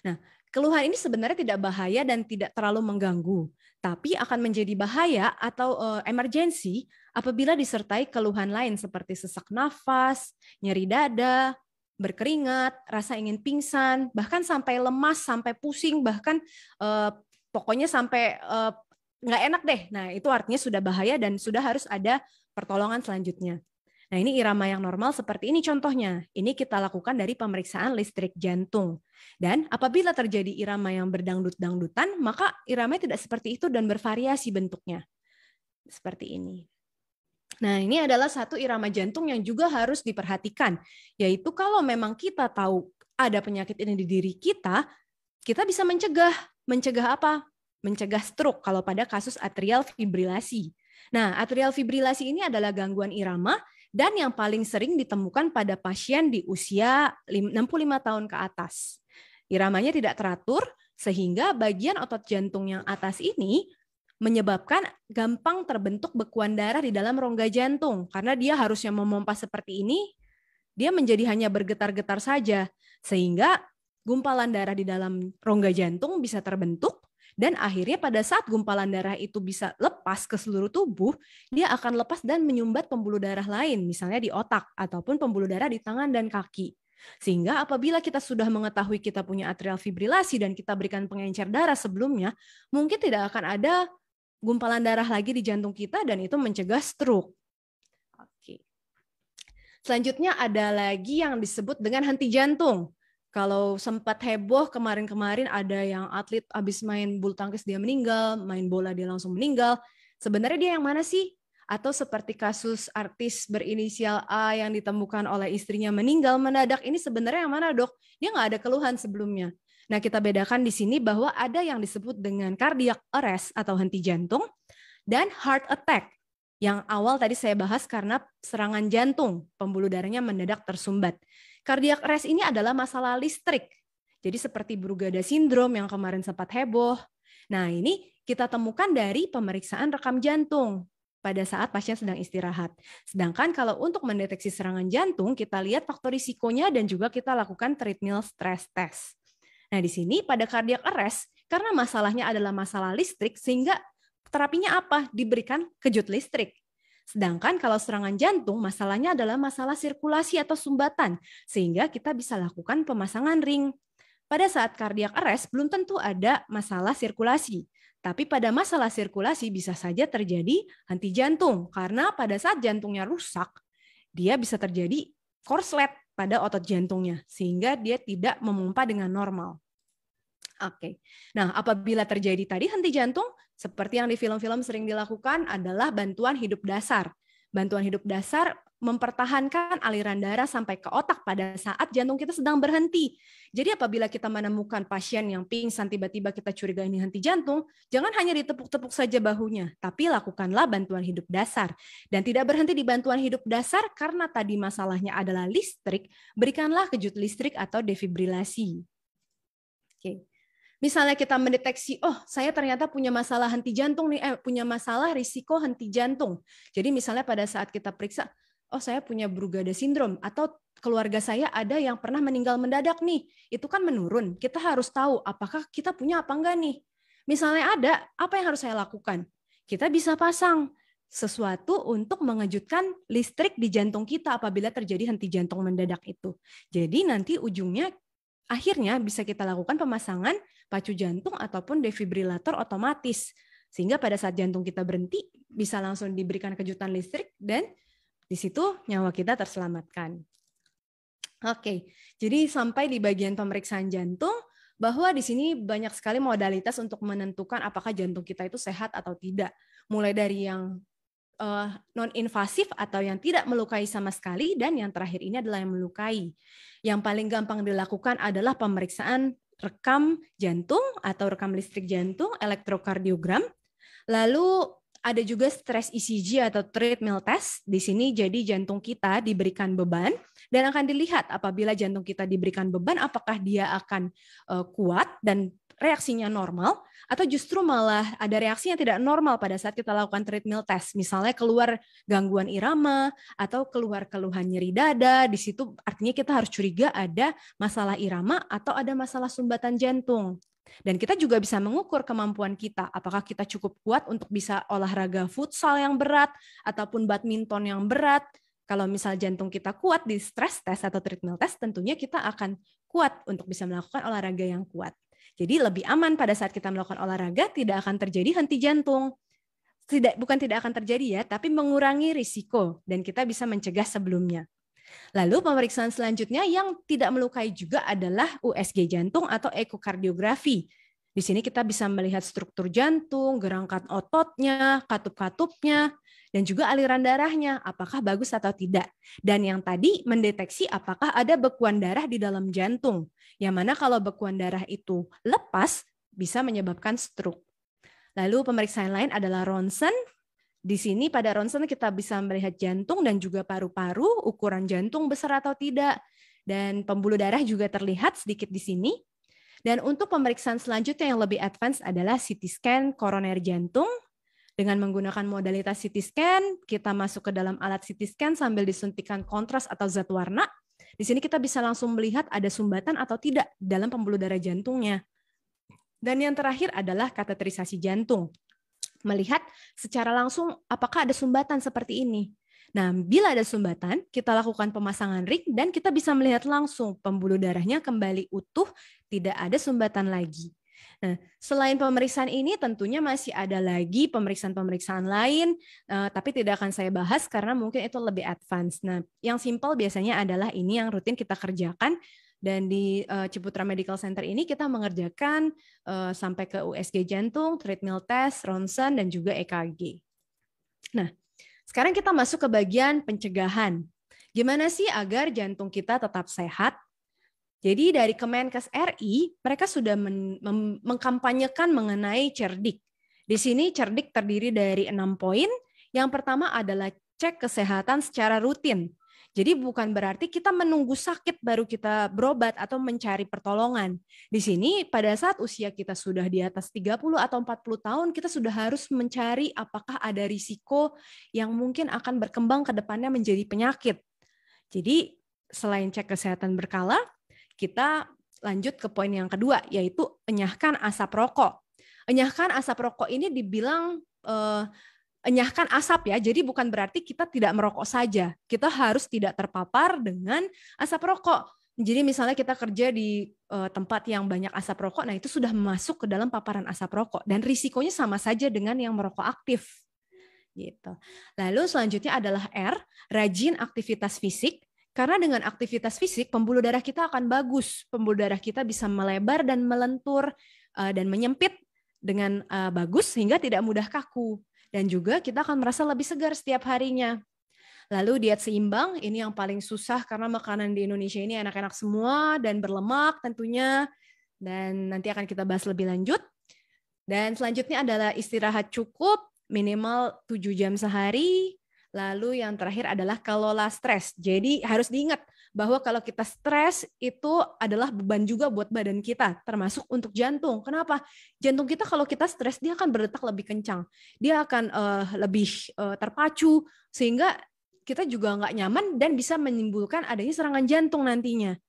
Nah, keluhan ini sebenarnya tidak bahaya dan tidak terlalu mengganggu, tapi akan menjadi bahaya atau emergensi apabila disertai keluhan lain seperti sesak nafas, nyeri dada, berkeringat, rasa ingin pingsan, bahkan sampai lemas, sampai pusing, bahkan pokoknya sampai nggak enak deh. Nah, itu artinya sudah bahaya dan sudah harus ada pertolongan selanjutnya. Nah, ini irama yang normal seperti ini contohnya. Ini kita lakukan dari pemeriksaan listrik jantung. Dan apabila terjadi irama yang berdangdut-dangdutan, maka iramanya tidak seperti itu dan bervariasi bentuknya. Seperti ini. Nah, ini adalah satu irama jantung yang juga harus diperhatikan. Yaitu kalau memang kita tahu ada penyakit ini di diri kita bisa mencegah. Mencegah apa? Mencegah stroke kalau pada kasus atrial fibrilasi. Nah, atrial fibrilasi ini adalah gangguan irama dan yang paling sering ditemukan pada pasien di usia 65 tahun ke atas. Iramanya tidak teratur sehingga bagian otot jantung yang atas ini menyebabkan gampang terbentuk bekuan darah di dalam rongga jantung. Karena dia harusnya memompa seperti ini, dia menjadi hanya bergetar-getar saja. Sehingga gumpalan darah di dalam rongga jantung bisa terbentuk, dan akhirnya pada saat gumpalan darah itu bisa lepas ke seluruh tubuh, dia akan lepas dan menyumbat pembuluh darah lain, misalnya di otak, ataupun pembuluh darah di tangan dan kaki. Sehingga apabila kita sudah mengetahui kita punya atrial fibrilasi dan kita berikan pengencer darah sebelumnya, mungkin tidak akan ada gumpalan darah lagi di jantung kita dan itu mencegah stroke. Oke. Selanjutnya ada lagi yang disebut dengan henti jantung. Kalau sempat heboh kemarin-kemarin ada yang atlet habis main bulu tangkis dia meninggal, main bola dia langsung meninggal. Sebenarnya dia yang mana sih? Atau seperti kasus artis berinisial A yang ditemukan oleh istrinya meninggal mendadak, ini sebenarnya yang mana, Dok? Dia nggak ada keluhan sebelumnya. Nah, kita bedakan di sini bahwa ada yang disebut dengan cardiac arrest atau henti jantung dan heart attack. Yang awal tadi saya bahas karena serangan jantung, pembuluh darahnya mendadak tersumbat. Cardiac arrest ini adalah masalah listrik. Jadi seperti Brugada syndrome yang kemarin sempat heboh. Nah, ini kita temukan dari pemeriksaan rekam jantung pada saat pasien sedang istirahat. Sedangkan kalau untuk mendeteksi serangan jantung, kita lihat faktor risikonya dan juga kita lakukan treadmill stress test. Nah, di sini pada cardiac arrest, karena masalahnya adalah masalah listrik, sehingga terapinya apa? Diberikan kejut listrik. Sedangkan kalau serangan jantung, masalahnya adalah masalah sirkulasi atau sumbatan, sehingga kita bisa lakukan pemasangan ring. Pada saat cardiac arrest, belum tentu ada masalah sirkulasi. Tapi pada masalah sirkulasi bisa saja terjadi henti jantung, karena pada saat jantungnya rusak, dia bisa terjadi korslet pada otot jantungnya, sehingga dia tidak memompa dengan normal. Oke. Nah, apabila terjadi tadi henti jantung, seperti yang di film-film sering dilakukan adalah bantuan hidup dasar. Bantuan hidup dasar mempertahankan aliran darah sampai ke otak pada saat jantung kita sedang berhenti. Jadi apabila kita menemukan pasien yang pingsan tiba-tiba kita curiga ini henti jantung, jangan hanya ditepuk-tepuk saja bahunya, tapi lakukanlah bantuan hidup dasar. Dan tidak berhenti di bantuan hidup dasar karena tadi masalahnya adalah listrik, berikanlah kejut listrik atau defibrilasi. Oke. Misalnya kita mendeteksi, oh saya ternyata punya masalah henti jantung nih, punya masalah risiko henti jantung. Jadi misalnya pada saat kita periksa, oh saya punya Brugada syndrome atau keluarga saya ada yang pernah meninggal mendadak nih, itu kan menurun. Kita harus tahu apakah kita punya apa enggak nih. Misalnya ada, apa yang harus saya lakukan? Kita bisa pasang sesuatu untuk mengejutkan listrik di jantung kita apabila terjadi henti jantung mendadak itu. Jadi nanti ujungnya akhirnya bisa kita lakukan pemasangan pacu jantung ataupun defibrilator otomatis. Sehingga pada saat jantung kita berhenti, bisa langsung diberikan kejutan listrik dan di situ nyawa kita terselamatkan. Oke, jadi sampai di bagian pemeriksaan jantung, bahwa di sini banyak sekali modalitas untuk menentukan apakah jantung kita itu sehat atau tidak. Mulai dari yang non-invasif atau yang tidak melukai sama sekali, dan yang terakhir ini adalah yang melukai. Yang paling gampang dilakukan adalah pemeriksaan rekam jantung atau rekam listrik jantung, elektrokardiogram. Lalu ada juga stress ECG atau treadmill test. Di sini jadi jantung kita diberikan beban dan akan dilihat apabila jantung kita diberikan beban apakah dia akan kuat dan reaksinya normal, atau justru malah ada reaksi yang tidak normal pada saat kita lakukan treadmill test. Misalnya keluar gangguan irama atau keluar keluhan nyeri dada, di situ artinya kita harus curiga ada masalah irama atau ada masalah sumbatan jantung. Dan kita juga bisa mengukur kemampuan kita, apakah kita cukup kuat untuk bisa olahraga futsal yang berat ataupun badminton yang berat. Kalau misal jantung kita kuat di stress test atau treadmill test, tentunya kita akan kuat untuk bisa melakukan olahraga yang kuat. Jadi lebih aman pada saat kita melakukan olahraga, tidak akan terjadi henti jantung. Bukan tidak akan terjadi ya, tapi mengurangi risiko dan kita bisa mencegah sebelumnya. Lalu pemeriksaan selanjutnya yang tidak melukai juga adalah USG jantung atau ekokardiografi. Di sini kita bisa melihat struktur jantung, gerakan ototnya, katup-katupnya, dan juga aliran darahnya, apakah bagus atau tidak. Dan yang tadi mendeteksi apakah ada bekuan darah di dalam jantung. Yang mana kalau bekuan darah itu lepas, bisa menyebabkan stroke. Lalu pemeriksaan lain adalah ronsen. Di sini pada ronsen kita bisa melihat jantung dan juga paru-paru, ukuran jantung besar atau tidak. Dan pembuluh darah juga terlihat sedikit di sini. Dan untuk pemeriksaan selanjutnya yang lebih advance adalah CT scan koroner jantung. Dengan menggunakan modalitas CT scan, kita masuk ke dalam alat CT scan sambil disuntikan kontras atau zat warna. Di sini kita bisa langsung melihat ada sumbatan atau tidak dalam pembuluh darah jantungnya. Dan yang terakhir adalah kateterisasi jantung. Melihat secara langsung apakah ada sumbatan seperti ini. Nah, bila ada sumbatan, kita lakukan pemasangan ring dan kita bisa melihat langsung pembuluh darahnya kembali utuh, tidak ada sumbatan lagi. Nah, selain pemeriksaan ini tentunya masih ada lagi pemeriksaan-pemeriksaan lain, tapi tidak akan saya bahas karena mungkin itu lebih advance. Nah, yang simple biasanya adalah ini yang rutin kita kerjakan, dan di Ciputra Medical Center ini kita mengerjakan sampai ke USG jantung, treadmill test, ronsen, dan juga EKG. Nah, sekarang kita masuk ke bagian pencegahan. Gimana sih agar jantung kita tetap sehat? Jadi dari Kemenkes RI, mereka sudah mengkampanyekan mengenai cerdik. Di sini cerdik terdiri dari 6 poin. Yang pertama adalah cek kesehatan secara rutin. Jadi bukan berarti kita menunggu sakit baru kita berobat atau mencari pertolongan. Di sini pada saat usia kita sudah di atas 30 atau 40 tahun, kita sudah harus mencari apakah ada risiko yang mungkin akan berkembang ke depannya menjadi penyakit. Jadi selain cek kesehatan berkala, kita lanjut ke poin yang kedua, yaitu enyahkan asap rokok. Enyahkan asap rokok ini dibilang enyahkan asap ya, jadi bukan berarti kita tidak merokok saja. Kita harus tidak terpapar dengan asap rokok. Jadi misalnya kita kerja di tempat yang banyak asap rokok, nah itu sudah masuk ke dalam paparan asap rokok. Dan risikonya sama saja dengan yang merokok aktif. Gitu. Lalu selanjutnya adalah R, rajin aktivitas fisik. Karena dengan aktivitas fisik, pembuluh darah kita akan bagus. Pembuluh darah kita bisa melebar dan melentur dan menyempit dengan bagus sehingga tidak mudah kaku. Dan juga kita akan merasa lebih segar setiap harinya. Lalu diet seimbang, ini yang paling susah karena makanan di Indonesia ini enak-enak semua dan berlemak tentunya. Dan nanti akan kita bahas lebih lanjut. Dan selanjutnya adalah istirahat cukup, minimal 7 jam sehari. Lalu yang terakhir adalah kelola stres. Jadi harus diingat bahwa kalau kita stres itu adalah beban juga buat badan kita, termasuk untuk jantung. Kenapa? Jantung kita kalau kita stres dia akan berdetak lebih kencang. Dia akan lebih terpacu sehingga kita juga nggak nyaman dan bisa menimbulkan adanya serangan jantung nantinya.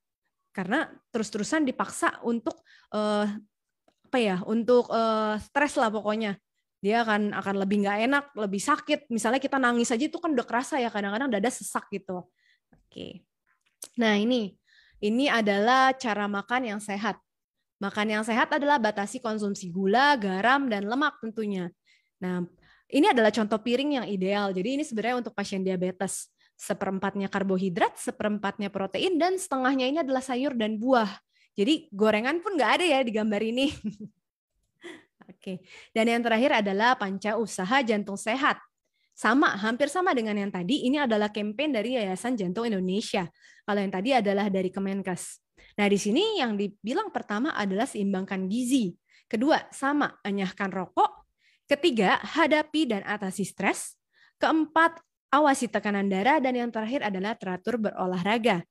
Karena terus-terusan dipaksa untuk untuk stres lah pokoknya. Dia akan lebih nggak enak, lebih sakit. Misalnya kita nangis aja itu kan udah kerasa ya, kadang-kadang dada sesak gitu. Oke. Nah ini adalah cara makan yang sehat. Makan yang sehat adalah batasi konsumsi gula, garam, dan lemak tentunya. Nah ini adalah contoh piring yang ideal. Jadi ini sebenarnya untuk pasien diabetes. 1/4-nya karbohidrat, 1/4-nya protein, dan setengahnya ini adalah sayur dan buah. Jadi gorengan pun nggak ada ya di gambar ini. Oke. Dan yang terakhir adalah Panca Usaha Jantung Sehat. Sama, hampir sama dengan yang tadi. Ini adalah kampanye dari Yayasan Jantung Indonesia. Kalau yang tadi adalah dari Kemenkes. Nah, di sini yang dibilang pertama adalah seimbangkan gizi. Kedua, sama, enyahkan rokok. Ketiga, hadapi dan atasi stres. Keempat, awasi tekanan darah. Dan yang terakhir adalah teratur berolahraga.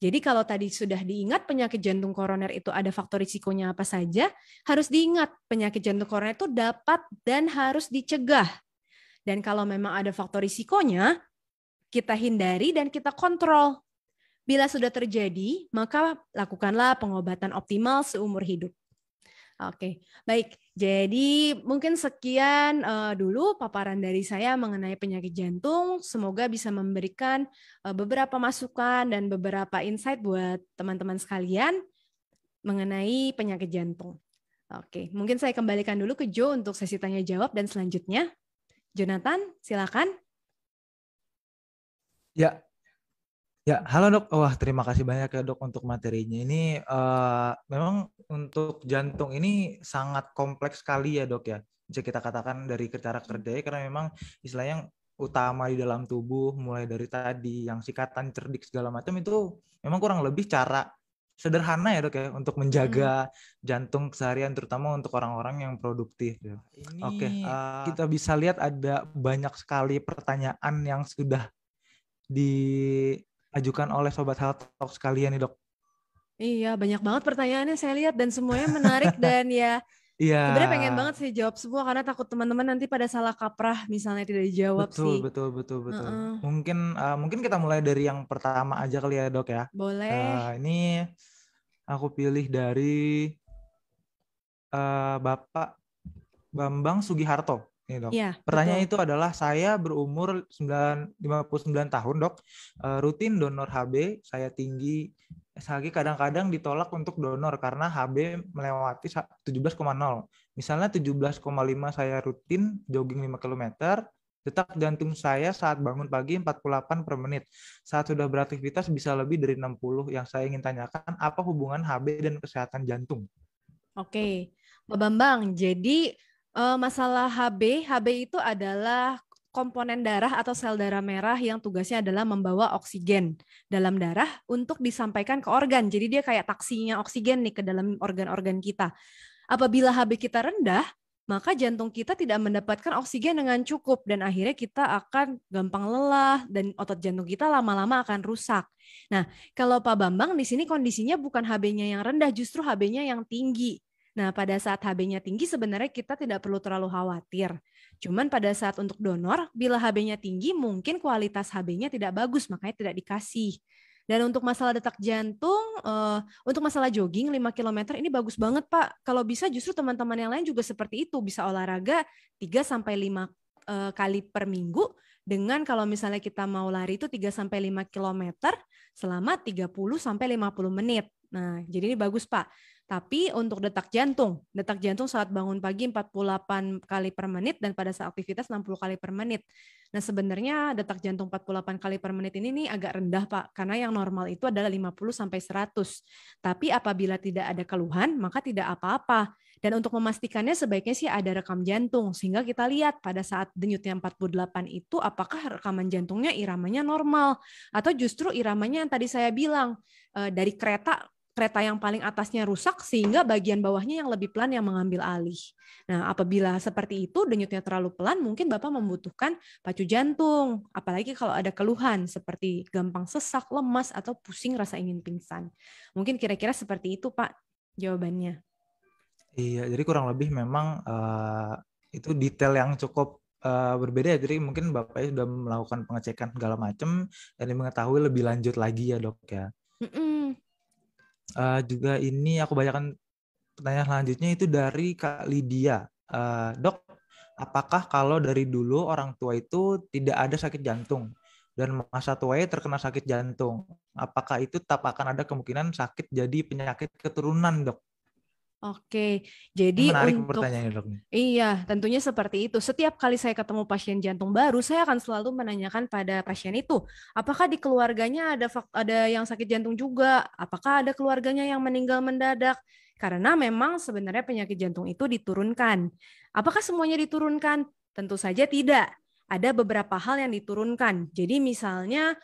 Jadi kalau tadi sudah diingat penyakit jantung koroner itu ada faktor risikonya apa saja, harus diingat penyakit jantung koroner itu dapat dan harus dicegah. Dan kalau memang ada faktor risikonya, kita hindari dan kita kontrol. Bila sudah terjadi, maka lakukanlah pengobatan optimal seumur hidup. Oke, baik. Jadi mungkin sekian dulu paparan dari saya mengenai penyakit jantung. Semoga bisa memberikan beberapa masukan dan beberapa insight buat teman-teman sekalian mengenai penyakit jantung. Oke, mungkin saya kembalikan dulu ke Joe untuk sesi tanya jawab dan selanjutnya. Jonathan, silakan. Ya, halo dok. Wah, terima kasih banyak ya dok untuk materinya. Ini memang untuk jantung ini sangat kompleks sekali ya dok ya. Bisa kita katakan dari cara kerjanya karena memang istilahnya yang utama di dalam tubuh mulai dari tadi yang sikatan, cerdik segala macam itu memang kurang lebih cara sederhana ya dok ya untuk menjaga jantung keseharian terutama untuk orang-orang yang produktif. Ya. Oke, kita bisa lihat ada banyak sekali pertanyaan yang sudah diajukan oleh Sobat Health Talk sekalian nih dok. Iya, banyak banget pertanyaannya saya lihat dan semuanya menarik dan ya sebenarnya pengen banget saya jawab semua karena takut teman-teman nanti pada salah kaprah misalnya tidak dijawab sih. Betul. Mungkin kita mulai dari yang pertama aja kali ya dok ya. Boleh. Ini aku pilih dari Bapak Bambang Sugiharto. Ini dok. Ya, pertanyaan itu adalah saya berumur 59 tahun dok, rutin donor HB, saya tinggi SHG kadang-kadang ditolak untuk donor karena HB melewati 17,0. Misalnya 17,5 saya rutin jogging 5 km, detak jantung saya saat bangun pagi 48 per menit. Saat sudah beraktivitas bisa lebih dari 60. Yang saya ingin tanyakan, apa hubungan HB dan kesehatan jantung? Oke, Pak Bambang, jadi masalah HB itu adalah komponen darah atau sel darah merah yang tugasnya adalah membawa oksigen dalam darah untuk disampaikan ke organ. Jadi dia kayak taksinya oksigen nih ke dalam organ-organ kita. Apabila HB kita rendah, maka jantung kita tidak mendapatkan oksigen dengan cukup dan akhirnya kita akan gampang lelah dan otot jantung kita lama-lama akan rusak. Nah, kalau Pak Bambang di sini kondisinya bukan HB-nya yang rendah, justru HB-nya yang tinggi. Nah, pada saat HB-nya tinggi sebenarnya kita tidak perlu terlalu khawatir. Cuman pada saat untuk donor, bila HB-nya tinggi mungkin kualitas HB-nya tidak bagus, makanya tidak dikasih. Dan untuk masalah detak jantung, untuk masalah jogging 5 km ini bagus banget Pak. Kalau bisa justru teman-teman yang lain juga seperti itu, bisa olahraga 3-5 kali per minggu. Dengan kalau misalnya kita mau lari itu 3-5 km selama 30-50 menit. Nah, jadi ini bagus Pak. Tapi untuk detak jantung saat bangun pagi 48 kali per menit dan pada saat aktivitas 60 kali per menit. Nah sebenarnya detak jantung 48 kali per menit ini nih agak rendah Pak, karena yang normal itu adalah 50-100. Tapi apabila tidak ada keluhan, maka tidak apa-apa. Dan untuk memastikannya sebaiknya sih ada rekam jantung, sehingga kita lihat pada saat denyutnya 48 itu apakah rekaman jantungnya iramanya normal, atau justru iramanya yang tadi saya bilang, dari kereta yang paling atasnya rusak sehingga bagian bawahnya yang lebih pelan yang mengambil alih. Nah, apabila seperti itu denyutnya terlalu pelan, mungkin Bapak membutuhkan pacu jantung, apalagi kalau ada keluhan seperti gampang sesak, lemas atau pusing rasa ingin pingsan. Mungkin kira-kira seperti itu, Pak, jawabannya. Iya, jadi kurang lebih memang itu detail yang cukup berbeda ya. Jadi mungkin Bapaknya sudah melakukan pengecekan segala macam dan mengetahui lebih lanjut lagi ya dok ya. Juga ini aku bacakan pertanyaan selanjutnya itu dari Kak Lydia. Dok, apakah kalau dari dulu orang tua itu tidak ada sakit jantung dan masa tuanya terkena sakit jantung, apakah itu tetap akan ada kemungkinan sakit jadi penyakit keturunan dok? Oke, Ini jadi menarik untuk pertanyaannya dok. iya, tentunya seperti itu. Setiap kali saya ketemu pasien jantung baru, saya akan selalu menanyakan pada pasien itu, apakah di keluarganya ada yang sakit jantung juga? Apakah ada keluarganya yang meninggal mendadak? Karena memang sebenarnya penyakit jantung itu diturunkan. Apakah semuanya diturunkan? Tentu saja tidak. Ada beberapa hal yang diturunkan. Jadi misalnya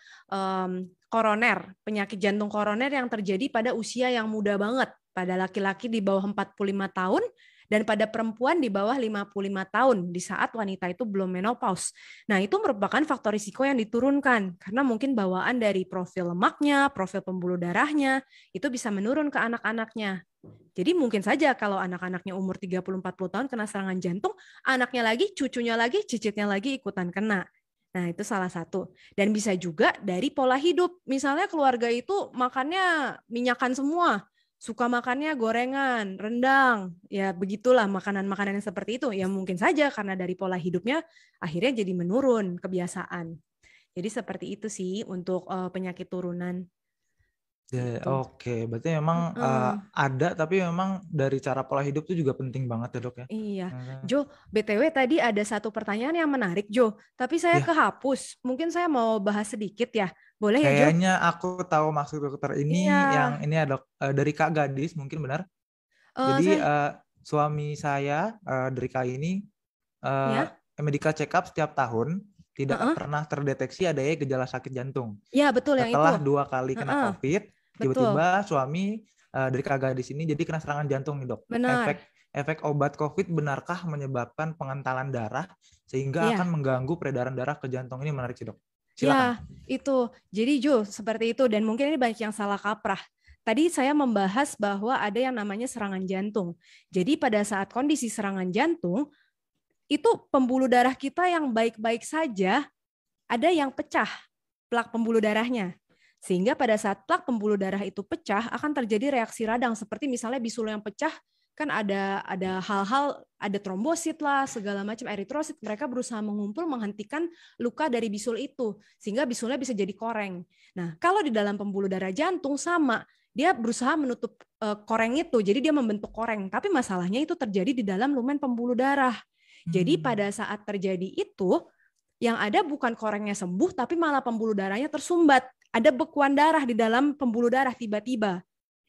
koroner, penyakit jantung koroner yang terjadi pada usia yang muda banget, pada laki-laki di bawah 45 tahun dan pada perempuan di bawah 55 tahun di saat wanita itu belum menopause. Nah, itu merupakan faktor risiko yang diturunkan karena mungkin bawaan dari profil lemaknya, profil pembuluh darahnya itu bisa menurun ke anak-anaknya. Jadi mungkin saja kalau anak-anaknya umur 30-40 tahun kena serangan jantung, anaknya lagi, cucunya lagi, cicitnya lagi ikutan kena. Nah, itu salah satu. Dan bisa juga dari pola hidup. Misalnya keluarga itu makannya minyakan semua, suka makannya gorengan, rendang, ya begitulah makanan-makanan yang seperti itu. Ya mungkin saja karena dari pola hidupnya akhirnya jadi menurun kebiasaan. Jadi seperti itu sih untuk penyakit turunan. Ya, Gitu. oke, berarti memang ada, tapi memang dari cara pola hidup itu juga penting banget ya dok ya. Iya, Jo, BTW tadi ada satu pertanyaan yang menarik, Jo. Tapi saya Ya, kehapus. Mungkin saya mau bahas sedikit ya. Boleh ya, Jo? kayaknya aku tahu maksud dokter ini Iya, yang ini ada dari Kak Gadis mungkin benar. Jadi saya, suami saya dari Kak ini ya, medical check up setiap tahun tidak Heeh. pernah terdeteksi adanya gejala sakit jantung. Ya betul yang itu. Setelah 2 kali kena Heeh, COVID, betul, tiba-tiba suami dari Kak Gadis ini jadi kena serangan jantung nih dok. benar. Efek obat COVID benarkah menyebabkan pengentalan darah sehingga akan Iya, mengganggu peredaran darah ke jantung? Ini menarik sih dok. Silakan. ya itu. Jadi Jo, seperti itu. Dan mungkin ini banyak yang salah kaprah. Tadi saya membahas bahwa ada yang namanya serangan jantung. Jadi pada saat kondisi serangan jantung, itu pembuluh darah kita yang baik-baik saja ada yang pecah plak pembuluh darahnya. Sehingga pada saat plak pembuluh darah itu pecah akan terjadi reaksi radang seperti misalnya bisul yang pecah kan ada hal-hal ada trombosit lah segala macam eritrosit mereka berusaha mengumpul menghentikan luka dari bisul itu sehingga bisulnya bisa jadi koreng. Nah, kalau di dalam pembuluh darah jantung sama dia berusaha menutup koreng itu jadi dia membentuk koreng tapi masalahnya itu terjadi di dalam lumen pembuluh darah. Jadi pada saat terjadi itu yang ada bukan korengnya sembuh, tapi malah pembuluh darahnya tersumbat. Ada bekuan darah di dalam pembuluh darah tiba-tiba.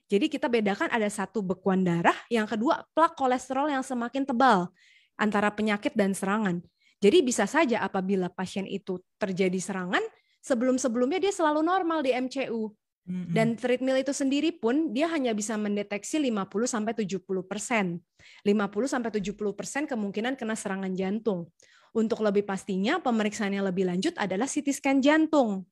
Jadi kita bedakan ada satu bekuan darah, yang kedua plak kolesterol yang semakin tebal antara penyakit dan serangan. Jadi bisa saja apabila pasien itu terjadi serangan, sebelum-sebelumnya dia selalu normal di MCU. Dan treadmill itu sendiri pun dia hanya bisa mendeteksi 50-70%. 50-70% kemungkinan kena serangan jantung. Untuk lebih pastinya, pemeriksaan yang lebih lanjut adalah CT scan jantung.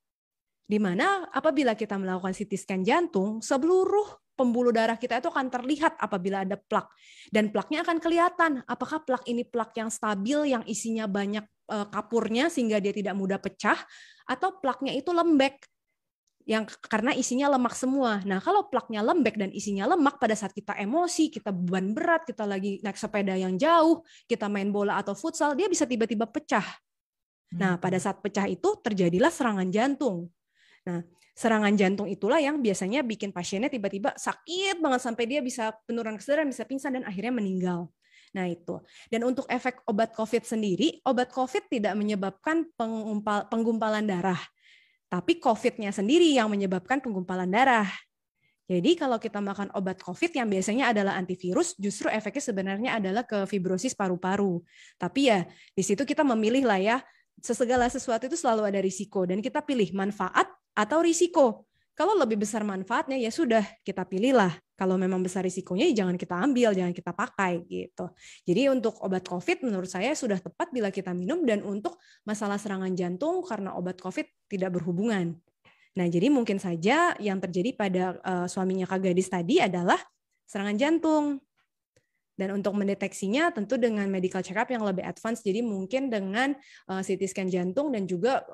Di mana apabila kita melakukan CT scan jantung, seluruh pembuluh darah kita itu akan terlihat apabila ada plak. Dan plaknya akan kelihatan apakah plak ini plak yang stabil, yang isinya banyak kapurnya sehingga dia tidak mudah pecah, atau plaknya itu lembek yang karena isinya lemak semua. Nah, kalau plaknya lembek dan isinya lemak pada saat kita emosi, kita beban berat, kita lagi naik sepeda yang jauh, kita main bola atau futsal, dia bisa tiba-tiba pecah. Nah, pada saat pecah itu terjadilah serangan jantung. Nah, serangan jantung itulah yang biasanya bikin pasiennya tiba-tiba sakit banget sampai dia bisa penurunan kesadaran, bisa pingsan dan akhirnya meninggal. Nah, itu. Dan untuk efek obat COVID sendiri, obat COVID tidak menyebabkan penggumpalan darah. Tapi COVID-nya sendiri yang menyebabkan penggumpalan darah. Jadi kalau kita makan obat COVID yang biasanya adalah antivirus, justru efeknya sebenarnya adalah ke fibrosis paru-paru. Tapi ya di situ kita memilih lah ya, segala sesuatu itu selalu ada risiko dan kita pilih manfaat atau risiko. Kalau lebih besar manfaatnya ya sudah kita pilihlah. Kalau memang besar risikonya ya jangan kita ambil, jangan kita pakai gitu. Jadi untuk obat COVID menurut saya sudah tepat bila kita minum dan untuk masalah serangan jantung karena obat COVID tidak berhubungan. Nah, jadi mungkin saja yang terjadi pada suaminya Kak Gadis tadi adalah serangan jantung. Dan untuk mendeteksinya tentu dengan medical check up yang lebih advance, jadi mungkin dengan CT scan jantung dan juga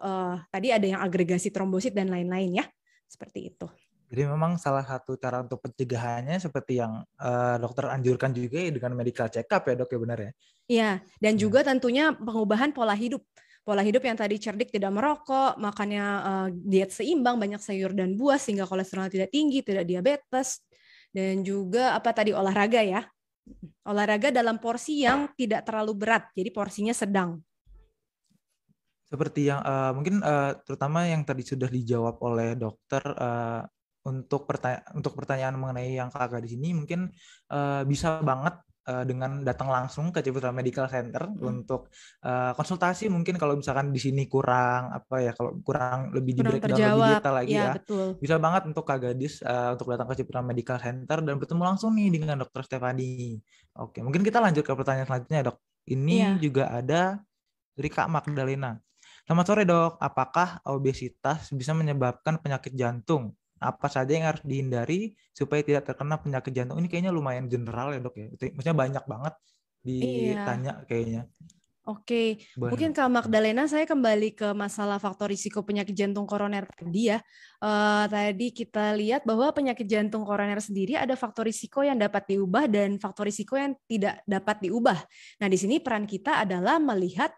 tadi ada yang agregasi trombosit dan lain-lain ya. Seperti itu. Jadi memang salah satu cara untuk pencegahannya seperti yang dokter anjurkan juga ya dengan medical check up ya dok ya benar ya? Iya, dan Ya. juga tentunya pengubahan pola hidup. Pola hidup yang tadi cerdik tidak merokok, makannya diet seimbang, banyak sayur dan buah sehingga kolesterol tidak tinggi, tidak diabetes, dan juga apa tadi olahraga ya. Olahraga dalam porsi yang tidak terlalu berat, jadi porsinya sedang. Seperti yang mungkin terutama yang tadi sudah dijawab oleh dokter, untuk pertanyaan mengenai yang kakak di sini mungkin bisa banget dengan datang langsung ke Ciputra Medical Center untuk konsultasi. Mungkin kalau misalkan di sini kurang kalau kurang lebih di Kurang breakdown lebih terjawab, detail lagi ya ya, betul. bisa banget untuk Kak Gadis untuk datang ke Ciputra Medical Center dan bertemu langsung nih dengan Dokter Stefani. Oke, mungkin kita lanjut ke pertanyaan selanjutnya, Dok. Ini Iya. juga ada dari Kak Magdalena. Selamat sore, Dok. Apakah obesitas bisa menyebabkan penyakit jantung? Apa saja yang harus dihindari supaya tidak terkena penyakit jantung? Ini kayaknya lumayan general ya, Dok ya. Maksudnya banyak banget Iya. ditanya kayaknya. Oke, Boleh, mungkin Dok. Kak Magdalena, saya kembali ke masalah faktor risiko penyakit jantung koroner tadi ya. Tadi kita lihat bahwa penyakit jantung koroner sendiri ada faktor risiko yang dapat diubah dan faktor risiko yang tidak dapat diubah. Nah, di sini peran kita adalah melihat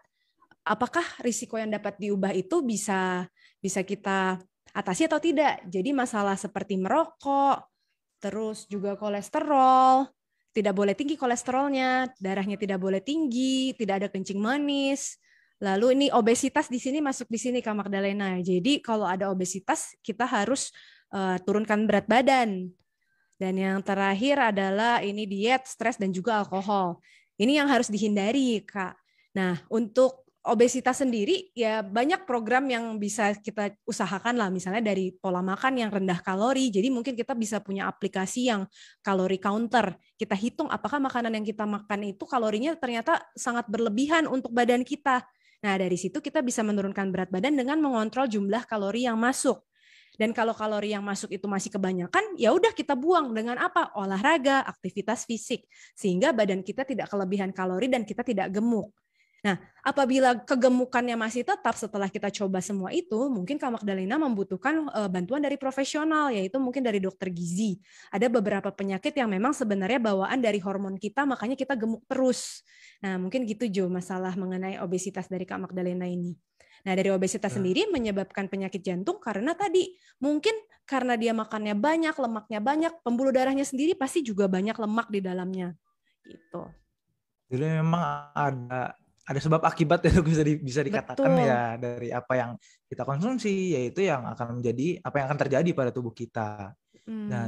apakah risiko yang dapat diubah itu bisa kita atasi atau tidak. Jadi masalah seperti merokok, terus juga kolesterol, tidak boleh tinggi kolesterolnya, darahnya tidak boleh tinggi, tidak ada kencing manis. Lalu ini obesitas di sini masuk di sini Kak Magdalena. Jadi kalau ada obesitas kita harus turunkan berat badan. Dan yang terakhir adalah ini diet, stres, dan juga alkohol. Ini yang harus dihindari, Kak. Nah, untuk obesitas sendiri, ya banyak program yang bisa kita usahakan lah, misalnya dari pola makan yang rendah kalori. Jadi mungkin kita bisa punya aplikasi yang kalori counter. Kita hitung apakah makanan yang kita makan itu kalorinya ternyata sangat berlebihan untuk badan kita. Nah, dari situ kita bisa menurunkan berat badan dengan mengontrol jumlah kalori yang masuk. Dan kalau kalori yang masuk itu masih kebanyakan, ya udah kita buang dengan apa? Olahraga, aktivitas fisik, sehingga badan kita tidak kelebihan kalori dan kita tidak gemuk. Nah, apabila kegemukannya masih tetap setelah kita coba semua itu, mungkin Kak Magdalena membutuhkan bantuan dari profesional, yaitu mungkin dari dokter gizi. Ada beberapa penyakit yang memang sebenarnya bawaan dari hormon kita, makanya kita gemuk terus. Nah, mungkin gitu Jo, masalah mengenai obesitas dari Kak Magdalena ini. Nah, dari obesitas sendiri menyebabkan penyakit jantung karena tadi mungkin karena dia makannya banyak, lemaknya banyak, pembuluh darahnya sendiri pasti juga banyak lemak di dalamnya. Gitu. Jadi memang ada sebab akibat ya, bisa dikatakan. Betul. Ya, dari apa yang kita konsumsi, yaitu yang akan menjadi apa yang akan terjadi pada tubuh kita. Nah,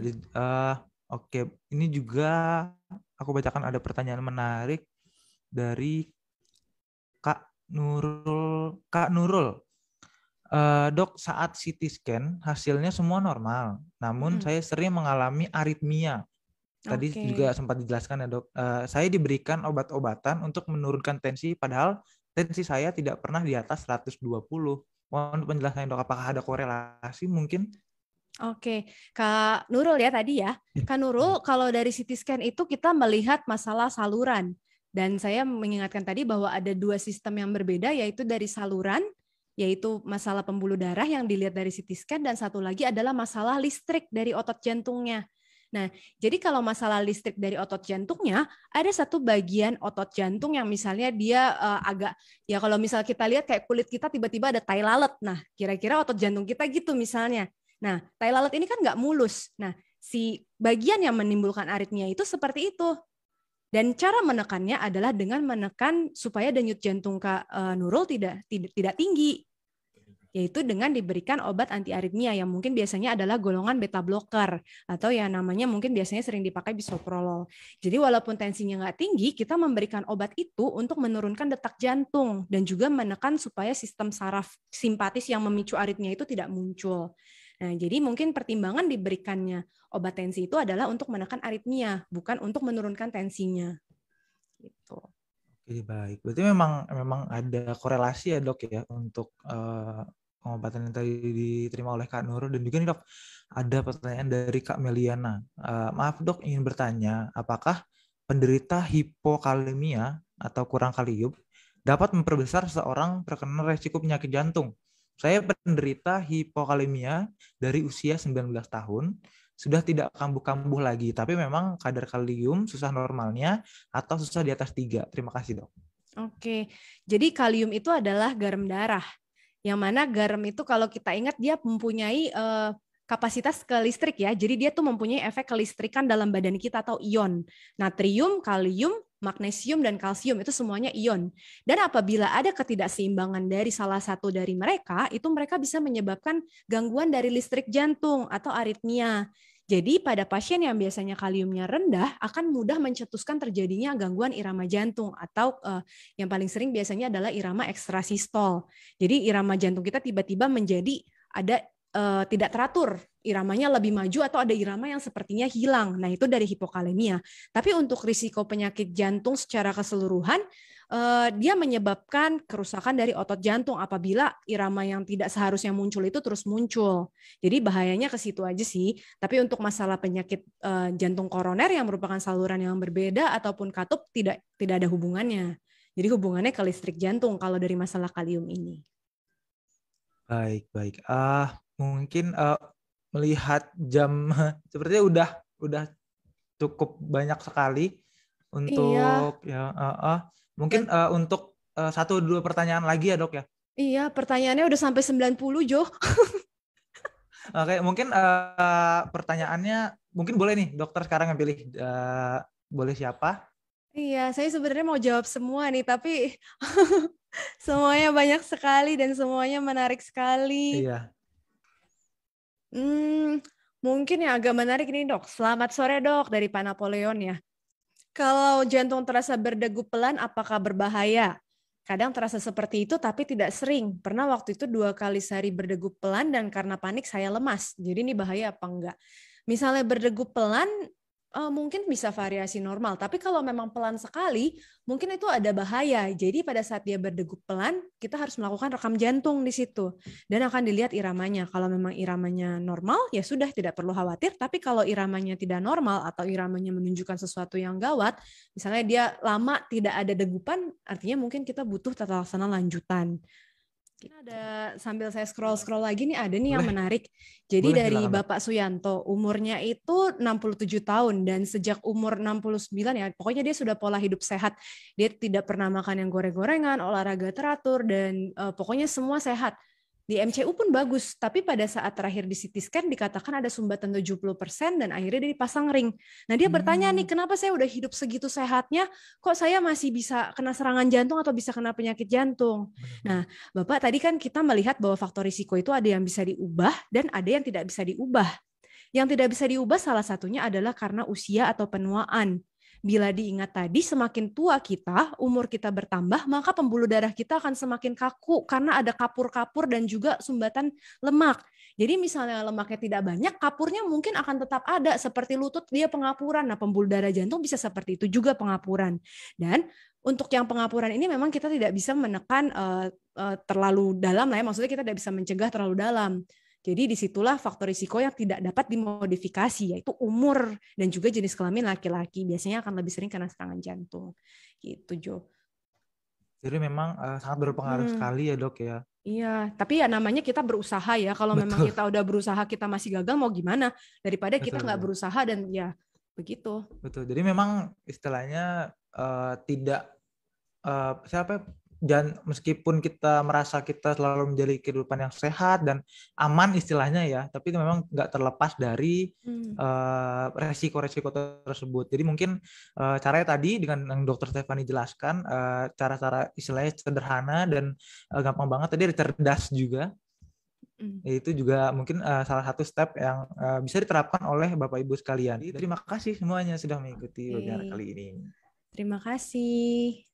oke, ini juga aku bacakan ada pertanyaan menarik dari Kak Nurul. Dok, saat CT scan hasilnya semua normal, namun saya sering mengalami aritmia. Tadi juga sempat dijelaskan ya, Dok. Saya diberikan obat-obatan untuk menurunkan tensi, padahal tensi saya tidak pernah di atas 120. Mohon penjelasannya, Dok. Apakah ada korelasi mungkin? Oke, Kak Nurul ya tadi ya. Kak Nurul, kalau dari CT scan itu kita melihat masalah saluran. Dan saya mengingatkan tadi bahwa ada dua sistem yang berbeda, yaitu dari saluran, yaitu masalah pembuluh darah yang dilihat dari CT scan, dan satu lagi adalah masalah listrik dari otot jantungnya. Nah, jadi kalau masalah listrik dari otot jantungnya, ada satu bagian otot jantung yang misalnya dia agak, ya kalau misal kita lihat kayak kulit kita tiba-tiba ada tai lalat. Nah, kira-kira otot jantung kita gitu misalnya. Nah, tai lalat ini kan nggak mulus. Nah, si bagian yang menimbulkan aritmia itu seperti itu. Dan cara menekannya adalah dengan menekan supaya denyut jantung Kak Nurul tidak tinggi, yaitu dengan diberikan obat anti aritmia yang mungkin biasanya adalah golongan beta blocker atau yang namanya mungkin biasanya sering dipakai bisoprolol. Jadi walaupun tensinya nggak tinggi, kita memberikan obat itu untuk menurunkan detak jantung dan juga menekan supaya sistem saraf simpatis yang memicu aritmia itu tidak muncul. Nah, jadi mungkin pertimbangan diberikannya obat tensi itu adalah untuk menekan aritmia, bukan untuk menurunkan tensinya. Gitu. Oke, baik. Berarti memang ada korelasi ya, Dok ya, untuk pengobatan yang tadi diterima oleh Kak Nurul. Dan juga nih, Dok, ada pertanyaan dari Kak Meliana. Maaf, Dok, ingin bertanya, apakah penderita hipokalemia atau kurang kalium dapat memperbesar seorang terkena resiko penyakit jantung? Saya penderita hipokalemia dari usia 19 tahun, sudah tidak kambuh-kambuh lagi, tapi memang kadar kalium susah normalnya atau susah di atas 3. Terima kasih, Dok. Oke, jadi kalium itu adalah garam darah. Yang mana garam itu kalau kita ingat dia mempunyai kapasitas ke listrik ya. Jadi dia tuh mempunyai efek kelistrikan dalam badan kita atau ion. Natrium, kalium, magnesium, dan kalsium itu semuanya ion. Dan apabila ada ketidakseimbangan dari salah satu dari mereka, itu mereka bisa menyebabkan gangguan dari listrik jantung atau aritmia. Jadi pada pasien yang biasanya kaliumnya rendah akan mudah mencetuskan terjadinya gangguan irama jantung atau yang paling sering biasanya adalah irama ekstrasistol. Jadi irama jantung kita tiba-tiba menjadi ada tidak teratur, iramanya lebih maju atau ada irama yang sepertinya hilang. Nah, itu dari hipokalemia. Tapi untuk risiko penyakit jantung secara keseluruhan, dia menyebabkan kerusakan dari otot jantung apabila irama yang tidak seharusnya muncul itu terus muncul. Jadi bahayanya ke situ aja sih. Tapi untuk masalah penyakit jantung koroner yang merupakan saluran yang berbeda ataupun katup tidak ada hubungannya. Jadi hubungannya ke listrik jantung kalau dari masalah kalium ini. Baik. Mungkin melihat jam sepertinya udah cukup banyak sekali untuk mungkin untuk 1-2 pertanyaan lagi ya, Dok ya. Iya, pertanyaannya udah sampai 90, Jo. Oke, mungkin pertanyaannya mungkin boleh nih dokter sekarang yang pilih, boleh siapa? Iya, saya sebenarnya mau jawab semua nih, tapi semuanya banyak sekali dan semuanya menarik sekali. Iya. Mungkin yang agak menarik nih, Dok. Selamat sore, Dok, dari Pak Napoleon ya. Kalau jantung terasa berdegup pelan, apakah berbahaya? Kadang terasa seperti itu, tapi tidak sering. Pernah waktu itu 2 kali sehari berdegup pelan dan karena panik saya lemas. Jadi ini bahaya apa enggak? Misalnya berdegup pelan, mungkin bisa variasi normal. Tapi kalau memang pelan sekali, mungkin itu ada bahaya. Jadi pada saat dia berdegup pelan, kita harus melakukan rekam jantung di situ. Dan akan dilihat iramanya. Kalau memang iramanya normal, ya sudah tidak perlu khawatir. Tapi kalau iramanya tidak normal atau iramanya menunjukkan sesuatu yang gawat, misalnya dia lama tidak ada degupan, artinya mungkin kita butuh tata laksana lanjutan. Ada sambil saya scroll lagi nih ada nih yang menarik. Jadi dari Bapak Suyanto, umurnya itu 67 tahun dan sejak umur 69 ya, pokoknya dia sudah pola hidup sehat. Dia tidak pernah makan yang goreng-gorengan, olahraga teratur dan pokoknya semua sehat. Di MCU pun bagus, tapi pada saat terakhir di CT scan dikatakan ada sumbatan 70% dan akhirnya dia dipasang ring. Nah dia bertanya nih, kenapa saya udah hidup segitu sehatnya, kok saya masih bisa kena serangan jantung atau bisa kena penyakit jantung? Nah Bapak tadi kan kita melihat bahwa faktor risiko itu ada yang bisa diubah dan ada yang tidak bisa diubah. Yang tidak bisa diubah salah satunya adalah karena usia atau penuaan. Bila diingat tadi, semakin tua kita, umur kita bertambah, maka pembuluh darah kita akan semakin kaku karena ada kapur-kapur dan juga sumbatan lemak. Jadi misalnya lemaknya tidak banyak, kapurnya mungkin akan tetap ada, seperti lutut dia pengapuran. Nah, pembuluh darah jantung bisa seperti itu juga pengapuran. Dan untuk yang pengapuran ini memang kita tidak bisa menekan terlalu dalam lah ya, maksudnya kita tidak bisa mencegah terlalu dalam. Jadi disitulah faktor risiko yang tidak dapat dimodifikasi, yaitu umur dan juga jenis kelamin laki-laki. Biasanya akan lebih sering kena serangan jantung. Gitu, Jo. Jadi memang sangat berpengaruh sekali ya, Dok ya. Iya, tapi ya namanya kita berusaha ya. Kalau memang kita udah berusaha kita masih gagal, mau gimana? Daripada kita nggak berusaha dan ya begitu. Betul. Jadi memang istilahnya tidak dan meskipun kita merasa kita selalu menjalani kehidupan yang sehat dan aman istilahnya ya, tapi itu memang nggak terlepas dari resiko-resiko tersebut. Jadi mungkin caranya tadi dengan yang Dokter Stefani jelaskan, cara-cara istilahnya sederhana dan gampang banget. Tadi ada cerdas juga. Itu juga mungkin salah satu step yang bisa diterapkan oleh Bapak Ibu sekalian. Terima kasih semuanya sudah mengikuti webinar kali ini. Terima kasih.